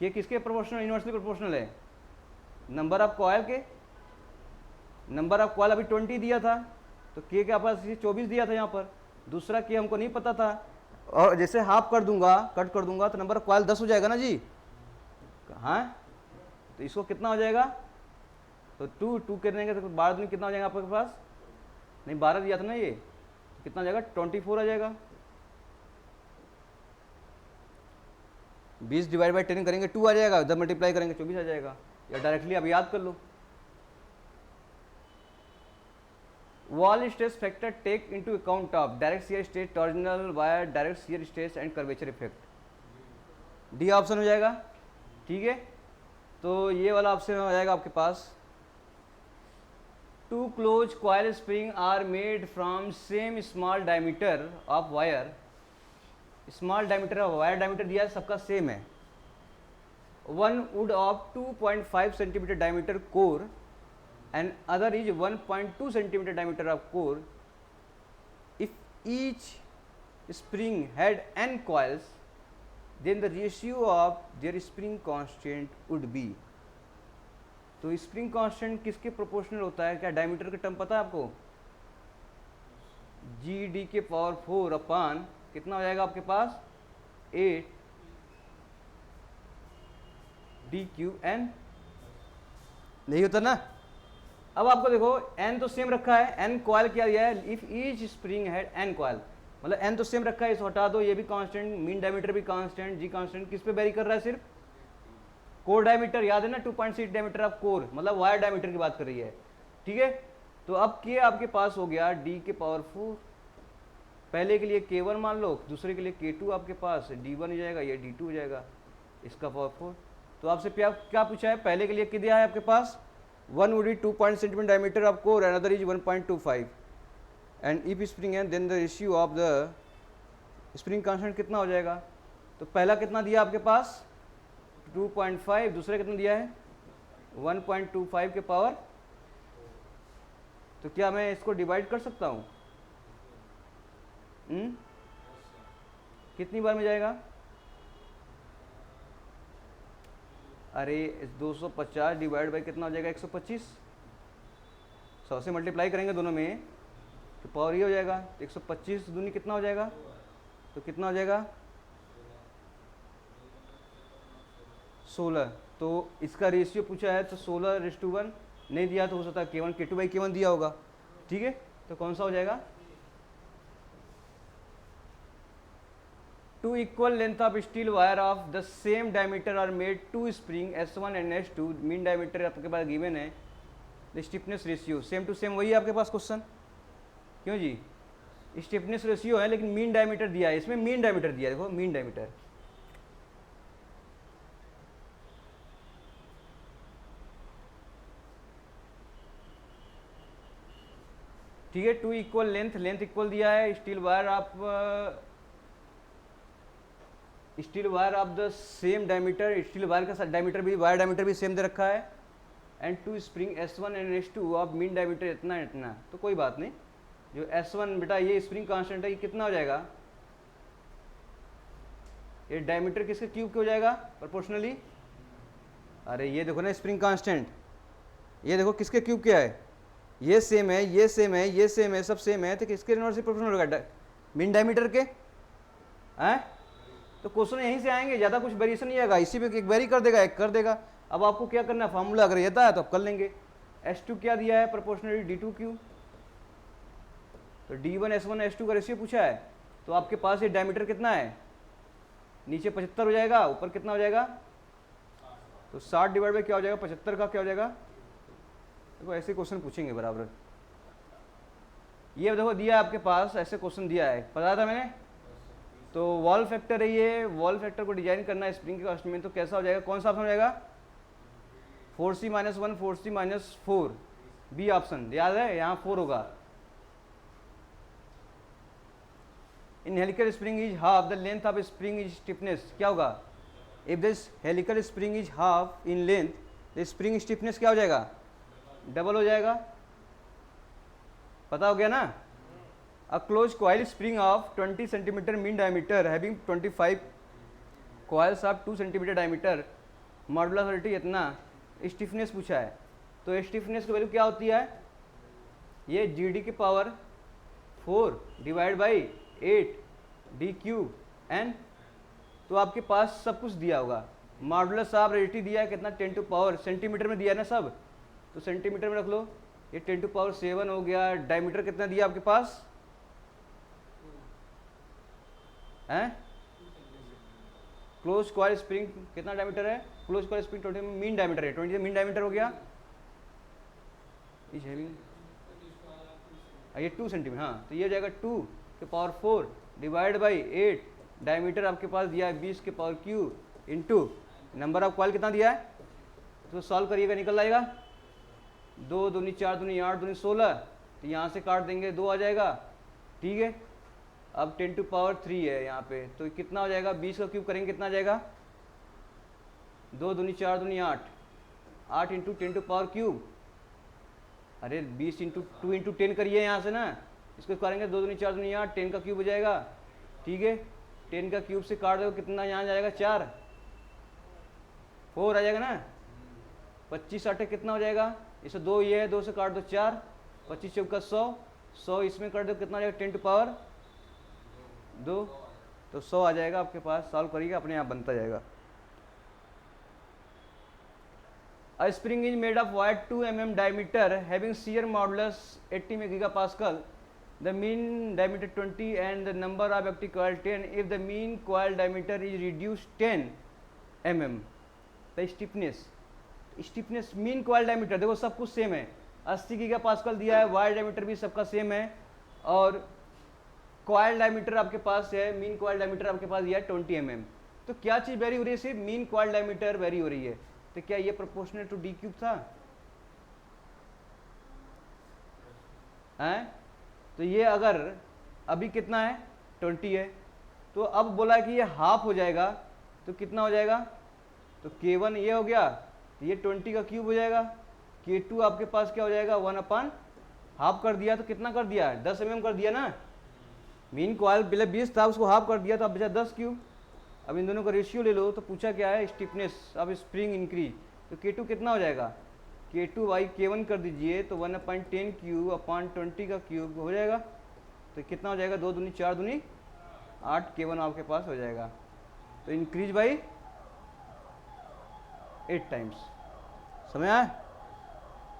K किसके प्रोपोर्शनल, इनवर्सली प्रोपोर्शनल है नंबर ऑफ कॉयल के, नंबर ऑफ कॉयल अभी 20 दिया था तो K के पास 24 दिया था यहाँ पर, दूसरा K हमको नहीं पता था, और जैसे हाफ कर दूंगा, कट कर दूंगा तो नंबर ऑफ कॉयल 10 हो जाएगा ना जी, हाँ, तो इसको कितना हो जाएगा, तो 2 करेंगे तो 12 दिन कितना हो जाएगा आपके पास, नहीं 12 दिया था ना ये, तो कितना हो जाएगा 24 आ जाएगा, 20 डिवाइड बाई 10 करेंगे 2 आ जाएगा, जब मल्टीप्लाई करेंगे 24 आ जाएगा, या डायरेक्टली अब याद कर लो। Wahl stress factor take into account of direct shear stress, torsional wire, direct shear stress and curvature effect, D option हो जाएगा, ठीक है। तो ये वाला ऑप्शन हो जाएगा आपके पास, 2 close coil spring are made from same small diameter of wire, small diameter of wire, diameter दिया है सबका सेम है, 1 would of 2.5 centimetre diameter core and other is 1.2 centimeter diameter of core. If each spring had n coils, then the ratio of their spring constant would be. तो spring constant किसके proportional होता है, क्या diameter का term पता है आपको, GD के पावर 4 अपान कितना हो जाएगा आपके पास 8 DQN, नहीं होता ना। अब आपको देखो n तो सेम रखा है, n कॉयल क्या दिया है, if each spring had n coil, मतलब n तो सेम रखा है, इसको हटा दो, ये भी कांस्टेंट, मीन डायमीटर भी कांस्टेंट, जी कांस्टेंट, किस पे वेरी कर रहा है, सिर्फ कोर डायमीटर, याद है ना 2.6 डायमीटर ऑफ कोर, मतलब वायर डायमीटर की बात कर रही है, ठीक है। तो अब K आपके पास हो गया D के पावर 4, पहले के लिए K1 मान लो, दूसरे के लिए K2 आपके पास D1 हो जाएगा, ये D2 हो जाएगा, इसका पावर 4। तो आपसे क्या पूछा है, पहले के लिए क्या दिया है आपके पास, 1 would be 2 centimeter diameter of core, another is 1.25, and if spring है then the ratio of the spring constant कितना हो जाएगा, तो पहला कितना दिया आपके पास 2.5, दूसरा कितना दिया है 1.25 के पावर, तो क्या मैं इसको डिवाइड कर सकता हूँ, कितनी बार में जाएगा, अरे 250 डिवाइड बाई कितना हो जाएगा 125, 100 से मल्टीप्लाई करेंगे दोनों में तो पावर ये हो जाएगा, 125 दूनी कितना हो जाएगा, तो कितना हो जाएगा 16। तो इसका रेशियो पूछा है तो 16:1 नहीं दिया तो हो सकता है K1 K2/K1 दिया होगा, ठीक है। तो कौन सा हो जाएगा, 2 equal length of steel wire of the same diameter are made 2 spring S1 and S2, mean diameter आपके पास गिवन है, the stiffness ratio same to same वही है आपके पास क्वेश्चन, क्यों जी, स्टिफनेस रेशियो है लेकिन मीन डायमीटर दिया है, इसमें मीन डायमीटर दिया है, देखो मीन डायमीटर, ठीक है। 2 इक्वल लेंथ इक्वल दिया है, steel wire of the same diameter, steel wire का डायमीटर भी, वायर डायमीटर भी सेम दे रखा है, and 2 spring S1 and S2 of mean diameter इतना इतना, तो कोई बात नहीं, जो S1 बेटा ये स्प्रिंग कांस्टेंट है, ये कितना हो जाएगा, ये डायमीटर किसके क्यूब के हो जाएगा प्रोपोर्शनली, अरे ये देखो ना स्प्रिंग कांस्टेंट, ये देखो किसके क्यूब क्या है, ये सेम है, ये सेम है, ये सेम है, सब सेम है, तो किसके इनवर्सली प्रोपोर्शनल होगा? मीन डायमीटर के हैं। तो क्वेश्चन यहीं से आएंगे, ज़्यादा कुछ वेरिएशन नहीं आएगा, इसी पे एक वेरी कर देगा, एक कर देगा। अब आपको क्या करना है, फार्मूला अगर ये था तो आप कर लेंगे। S2 क्या दिया है प्रोपोर्शनली D2Q, तो D1 S1 S2 का रेशियो पूछा है, तो आपके पास ये डायमीटर कितना है, नीचे 75 हो जाएगा, ऊपर कितना हो जाएगा, तो 60 डिवाइड बाई क्या हो जाएगा, 75 का क्या हो जाएगा। देखो ऐसे क्वेश्चन पूछेंगे बराबर। ये देखो दिया है आपके पास, ऐसे क्वेश्चन दिया है, पता था मैंने। तो वॉल फैक्टर है ये, वॉल फैक्टर को डिजाइन करना है स्प्रिंग के कॉस्ट में, तो कैसा हो जाएगा, कौन सा ऑप्शन हो जाएगा, 4C-1 4C-4, बी ऑप्शन, याद है यहाँ 4 होगा। In helical spring is half the length of spring is stiffness, क्या होगा, if this helical spring is half in length, the spring stiffness क्या हो जाएगा, डबल हो जाएगा। पता हो गया ना। A close coil spring of 20 centimetre mean diameter having 25 coils of 2 centimetre diameter, modularity इतना, स्टिफनेस पूछा है, तो स्टिफनेस की वैल्यू क्या होती है, ये GD की power 4 divide by 8 DQ N, तो आपके पास सब कुछ दिया होगा। मॉडुलस ऑफ रेडिटी दिया है कितना, 10 टू पावर, सेंटीमीटर में दिया है ना सब, तो सेंटीमीटर में रख लो, ये 10 टू पावर 7 हो गया। डायमीटर कितना दिया आपके पास है, क्लोज कॉइल स्प्रिंग कितना डायमीटर है, close coil spring 20 mean diameter है, 20 मीन डायमीटर हो गया, ये 2 सेंटीमीटर, हाँ, तो ये हो जाएगा 2 के पावर 4 डिवाइड बाई 8, डायमीटर आपके पास दिया है 20 के power Q into number of coil कितना दिया है, तो सॉल्व करिएगा निकल आएगा, 2 दूनी 4 दूनी 8 दूनी 16, तो यहाँ से काट देंगे 2 आ जाएगा, ठीक है। अब 10 टू पावर 3 है यहाँ पे, तो कितना हो जाएगा, 20 का क्यूब करेंगे कितना आ जाएगा, 2 दूनी 4 दूनी 8, 8 इंटू 10 टू पावर क्यूब, अरे 20 इंटू 2 इंटू 10 करिए यहाँ से ना, इसको करेंगे 2 दूनी 4 दूनी 8, 10 का क्यूब हो जाएगा, ठीक है। 10 का क्यूब से काट दो कितना यहाँ जाएगा, 4 4 आ जाएगा ना, 25 8 कितना हो जाएगा, इसे 2 ये है, 2 से काट दो 4, 25 चौका 100, 100 इसमें कर दो कितना आ जाएगा, 10 टू पावर 2, तो 100 आ जाएगा आपके पास। सॉल्व करिएगा अपने आप बनता जाएगा। A spring is made of wire 2 mm diameter having shear modulus 80 megapascal, the mean diameter 20 and the number of active coil 10. If the mean coil diameter is reduced 10 mm, the stiffness mean coil diameter देखो सब कुछ same है, 80 gigapascal दिया है, wire diameter भी सबका same है, और कॉइल डायमीटर आपके पास है, मीन कॉइल डायमीटर आपके पास दिया है 20 mm। तो क्या चीज़ वेरी हो रही है, सिर्फ मीन कॉइल डायमीटर वेरी हो रही है, तो क्या ये प्रोपोर्शनल टू D क्यूब था, हैं? तो ये अगर अभी कितना है 20 है, तो अब बोला कि ये हाफ हो जाएगा, तो कितना हो जाएगा, तो K1 ये हो गया, तो ये 20 का क्यूब हो जाएगा, K2 आपके पास क्या हो जाएगा 1/, हाफ कर दिया तो कितना कर दिया, 10 mm कर दिया ना, मीन कॉइल पहले 20 था उसको हाफ कर दिया तो अब बचा 10 क्यूब। अब इन दोनों का रेशियो ले लो, तो पूछा क्या है, स्टिफनेस अब स्प्रिंग इंक्रीज, तो K2 कितना हो जाएगा, K2 बाई K1 कर दीजिए, तो 1/10 क्यूब अपॉन 20 का क्यूब हो जाएगा, तो कितना हो जाएगा, 2 दूनी 4 दूनी 8, K1 आपके पास हो जाएगा, तो इंक्रीज बाई 8 टाइम्स। समझ आया।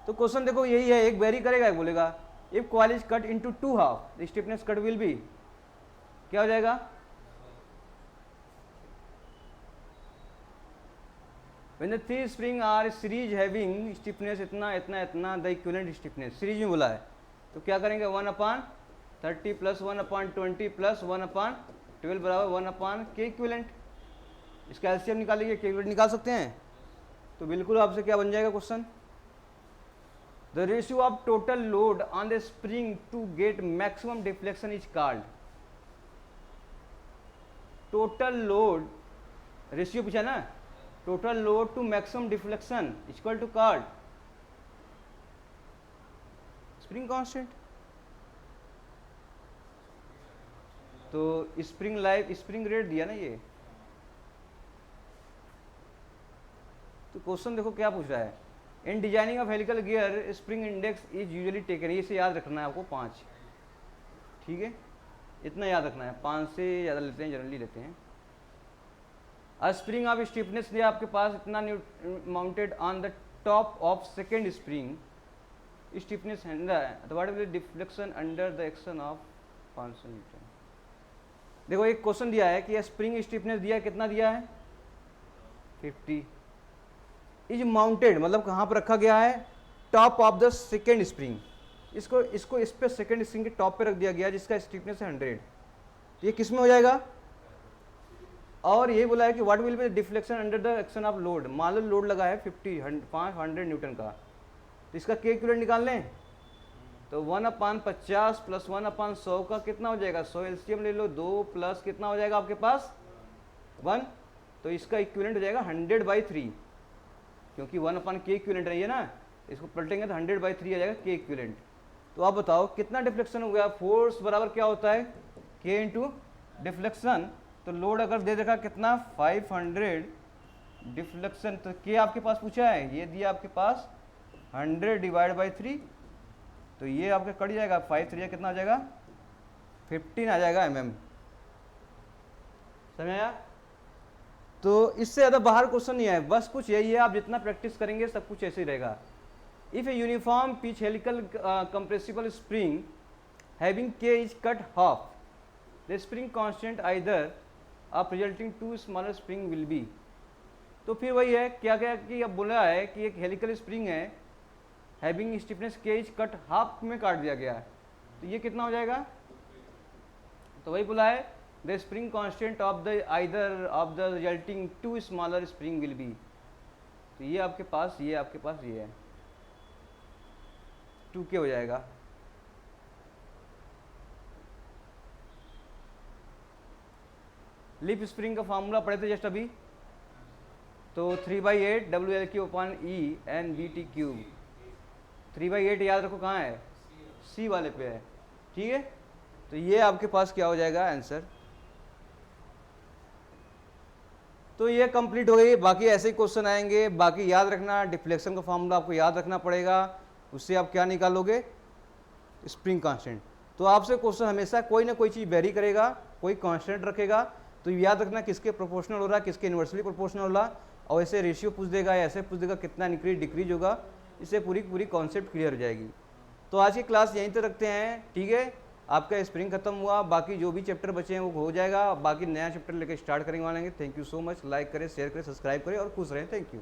तो क्वेश्चन देखो यही है, एक वेरी करेगा एक बोलेगा, if coil is cut into 2 half the stiffness cut will be, क्या हो जाएगा, when the three spring are series having stiffness इतना इतना इतना the equivalent stiffness सीरीज में बोला है, तो क्या करेंगे 1/30 प्लस 1/20 प्लस 1/12 बराबर 1/K इक्विवेलेंट। इसका एलसीएम निकालेंगे, K इक्विवेलेंट निकाल सकते हैं, तो बिल्कुल आपसे क्या बन जाएगा question, the ratio of total load on the spring to get maximum deflection is called, total load ratio पूछा ना, total load to maximum deflection equal to called spring constant. तो स्प्रिंग लाइफ स्प्रिंग रेट दिया ना ये, तो question देखो क्या पूछ रहा है, in designing of helical gear spring index is usually taken, इसे याद रखना है आपको 5, ठीक है, इतना याद रखना है, 5 से ज़्यादा लेते हैं, जनरली लेते हैं। अ स्प्रिंग ऑफ स्टिफनेस दिया आपके पास इतना mounted on the top of second spring, stiffness what will deflection under the action of 500 Newton. देखो एक क्वेश्चन दिया है कि स्प्रिंग स्टिफनेस दिया कितना दिया है 50, इज माउंटेड मतलब कहाँ पर रखा गया है, top of the second spring, इसको इस पे सेकेंड स्प्रिंग के टॉप पे रख दिया गया जिसका स्टिफनेस है 100, तो ये किस में हो जाएगा। और ये बोला है कि what will be deflection under the action of load, मान लो लोड लगा है 500 न्यूटन का, तो इसका के इक्विवेलेंट निकाल लें, तो 1/50 प्लस 1/100 का कितना हो जाएगा 100, एलसीएम ले लो 2 प्लस कितना हो जाएगा आपके पास 1, तो इसका इक्विवेलेंट हो जाएगा 100/3, क्योंकि 1/k इक्विवेलेंट रही है ना, इसको पलटेंगे तो 100/3 आ जाएगा के इक्विवेलेंट। तो आप बताओ कितना डिफ्लेक्शन हो गया, फोर्स बराबर क्या होता है के इंटू डिफ्लेक्शन, तो लोड अगर दे देखा कितना 500 डिफ्लेक्शन, तो के आपके पास पूछा है, ये दिया आपके पास 100/3, तो ये आपका कट जाएगा 5 3 कितना आ जाएगा 15 आ जाएगा mm, समझ आया। तो इससे ज़्यादा बाहर क्वेश्चन नहीं है, बस कुछ यही है, आप जितना प्रैक्टिस करेंगे सब कुछ ऐसे ही रहेगा। If a uniform pitch helical compressible spring having K is cut half, the spring constant either of resulting to smaller spring will be. तो फिर वही है क्या क्या कि अब बोला है कि एक हेलिकल स्प्रिंग है हैविंग स्टिफनेस के इज कट हाफ में काट दिया गया है, तो ये कितना हो जाएगा, तो वही बोला है the spring constant of the either of the resulting to smaller spring will be, तो ये आपके पास ये आपके पास ये है 2k हो जाएगा। लिप स्प्रिंग का फार्मूला पढ़े थे जस्ट अभी, तो 3/8 WL/E/NBT³, 3/8 याद रखो कहाँ है सी वाले पे है, ठीक है, तो ये आपके पास क्या हो जाएगा आंसर। तो ये कंप्लीट हो गई, बाकी ऐसे ही क्वेश्चन आएंगे, बाकी याद रखना डिफ्लेक्शन का फार्मूला आपको याद रखना पड़ेगा, उससे आप क्या निकालोगे स्प्रिंग कांस्टेंट। तो आपसे क्वेश्चन हमेशा कोई ना कोई चीज़ वेरी करेगा, कोई कांस्टेंट रखेगा, तो याद रखना किसके प्रोपोर्शनल हो रहा है, किसके इन्वर्सली प्रोपोर्शनल हो रहा है, और ऐसे रेशियो पूछ देगा या ऐसे पूछ देगा कितना इंक्रीज डिक्रीज होगा, इससे पूरी कॉन्सेप्ट क्लियर हो जाएगी। तो आज की क्लास यहीं तक रखते हैं, ठीक है, आपका स्प्रिंग खत्म हुआ, बाकी जो भी चैप्टर बचे हैं वो हो जाएगा, बाकी नया चैप्टर लेकर स्टार्ट करेंगे वालेंगे। Thank you so much, like करें, शेयर करें, सब्सक्राइब करें और खुश रहें, थैंक यू।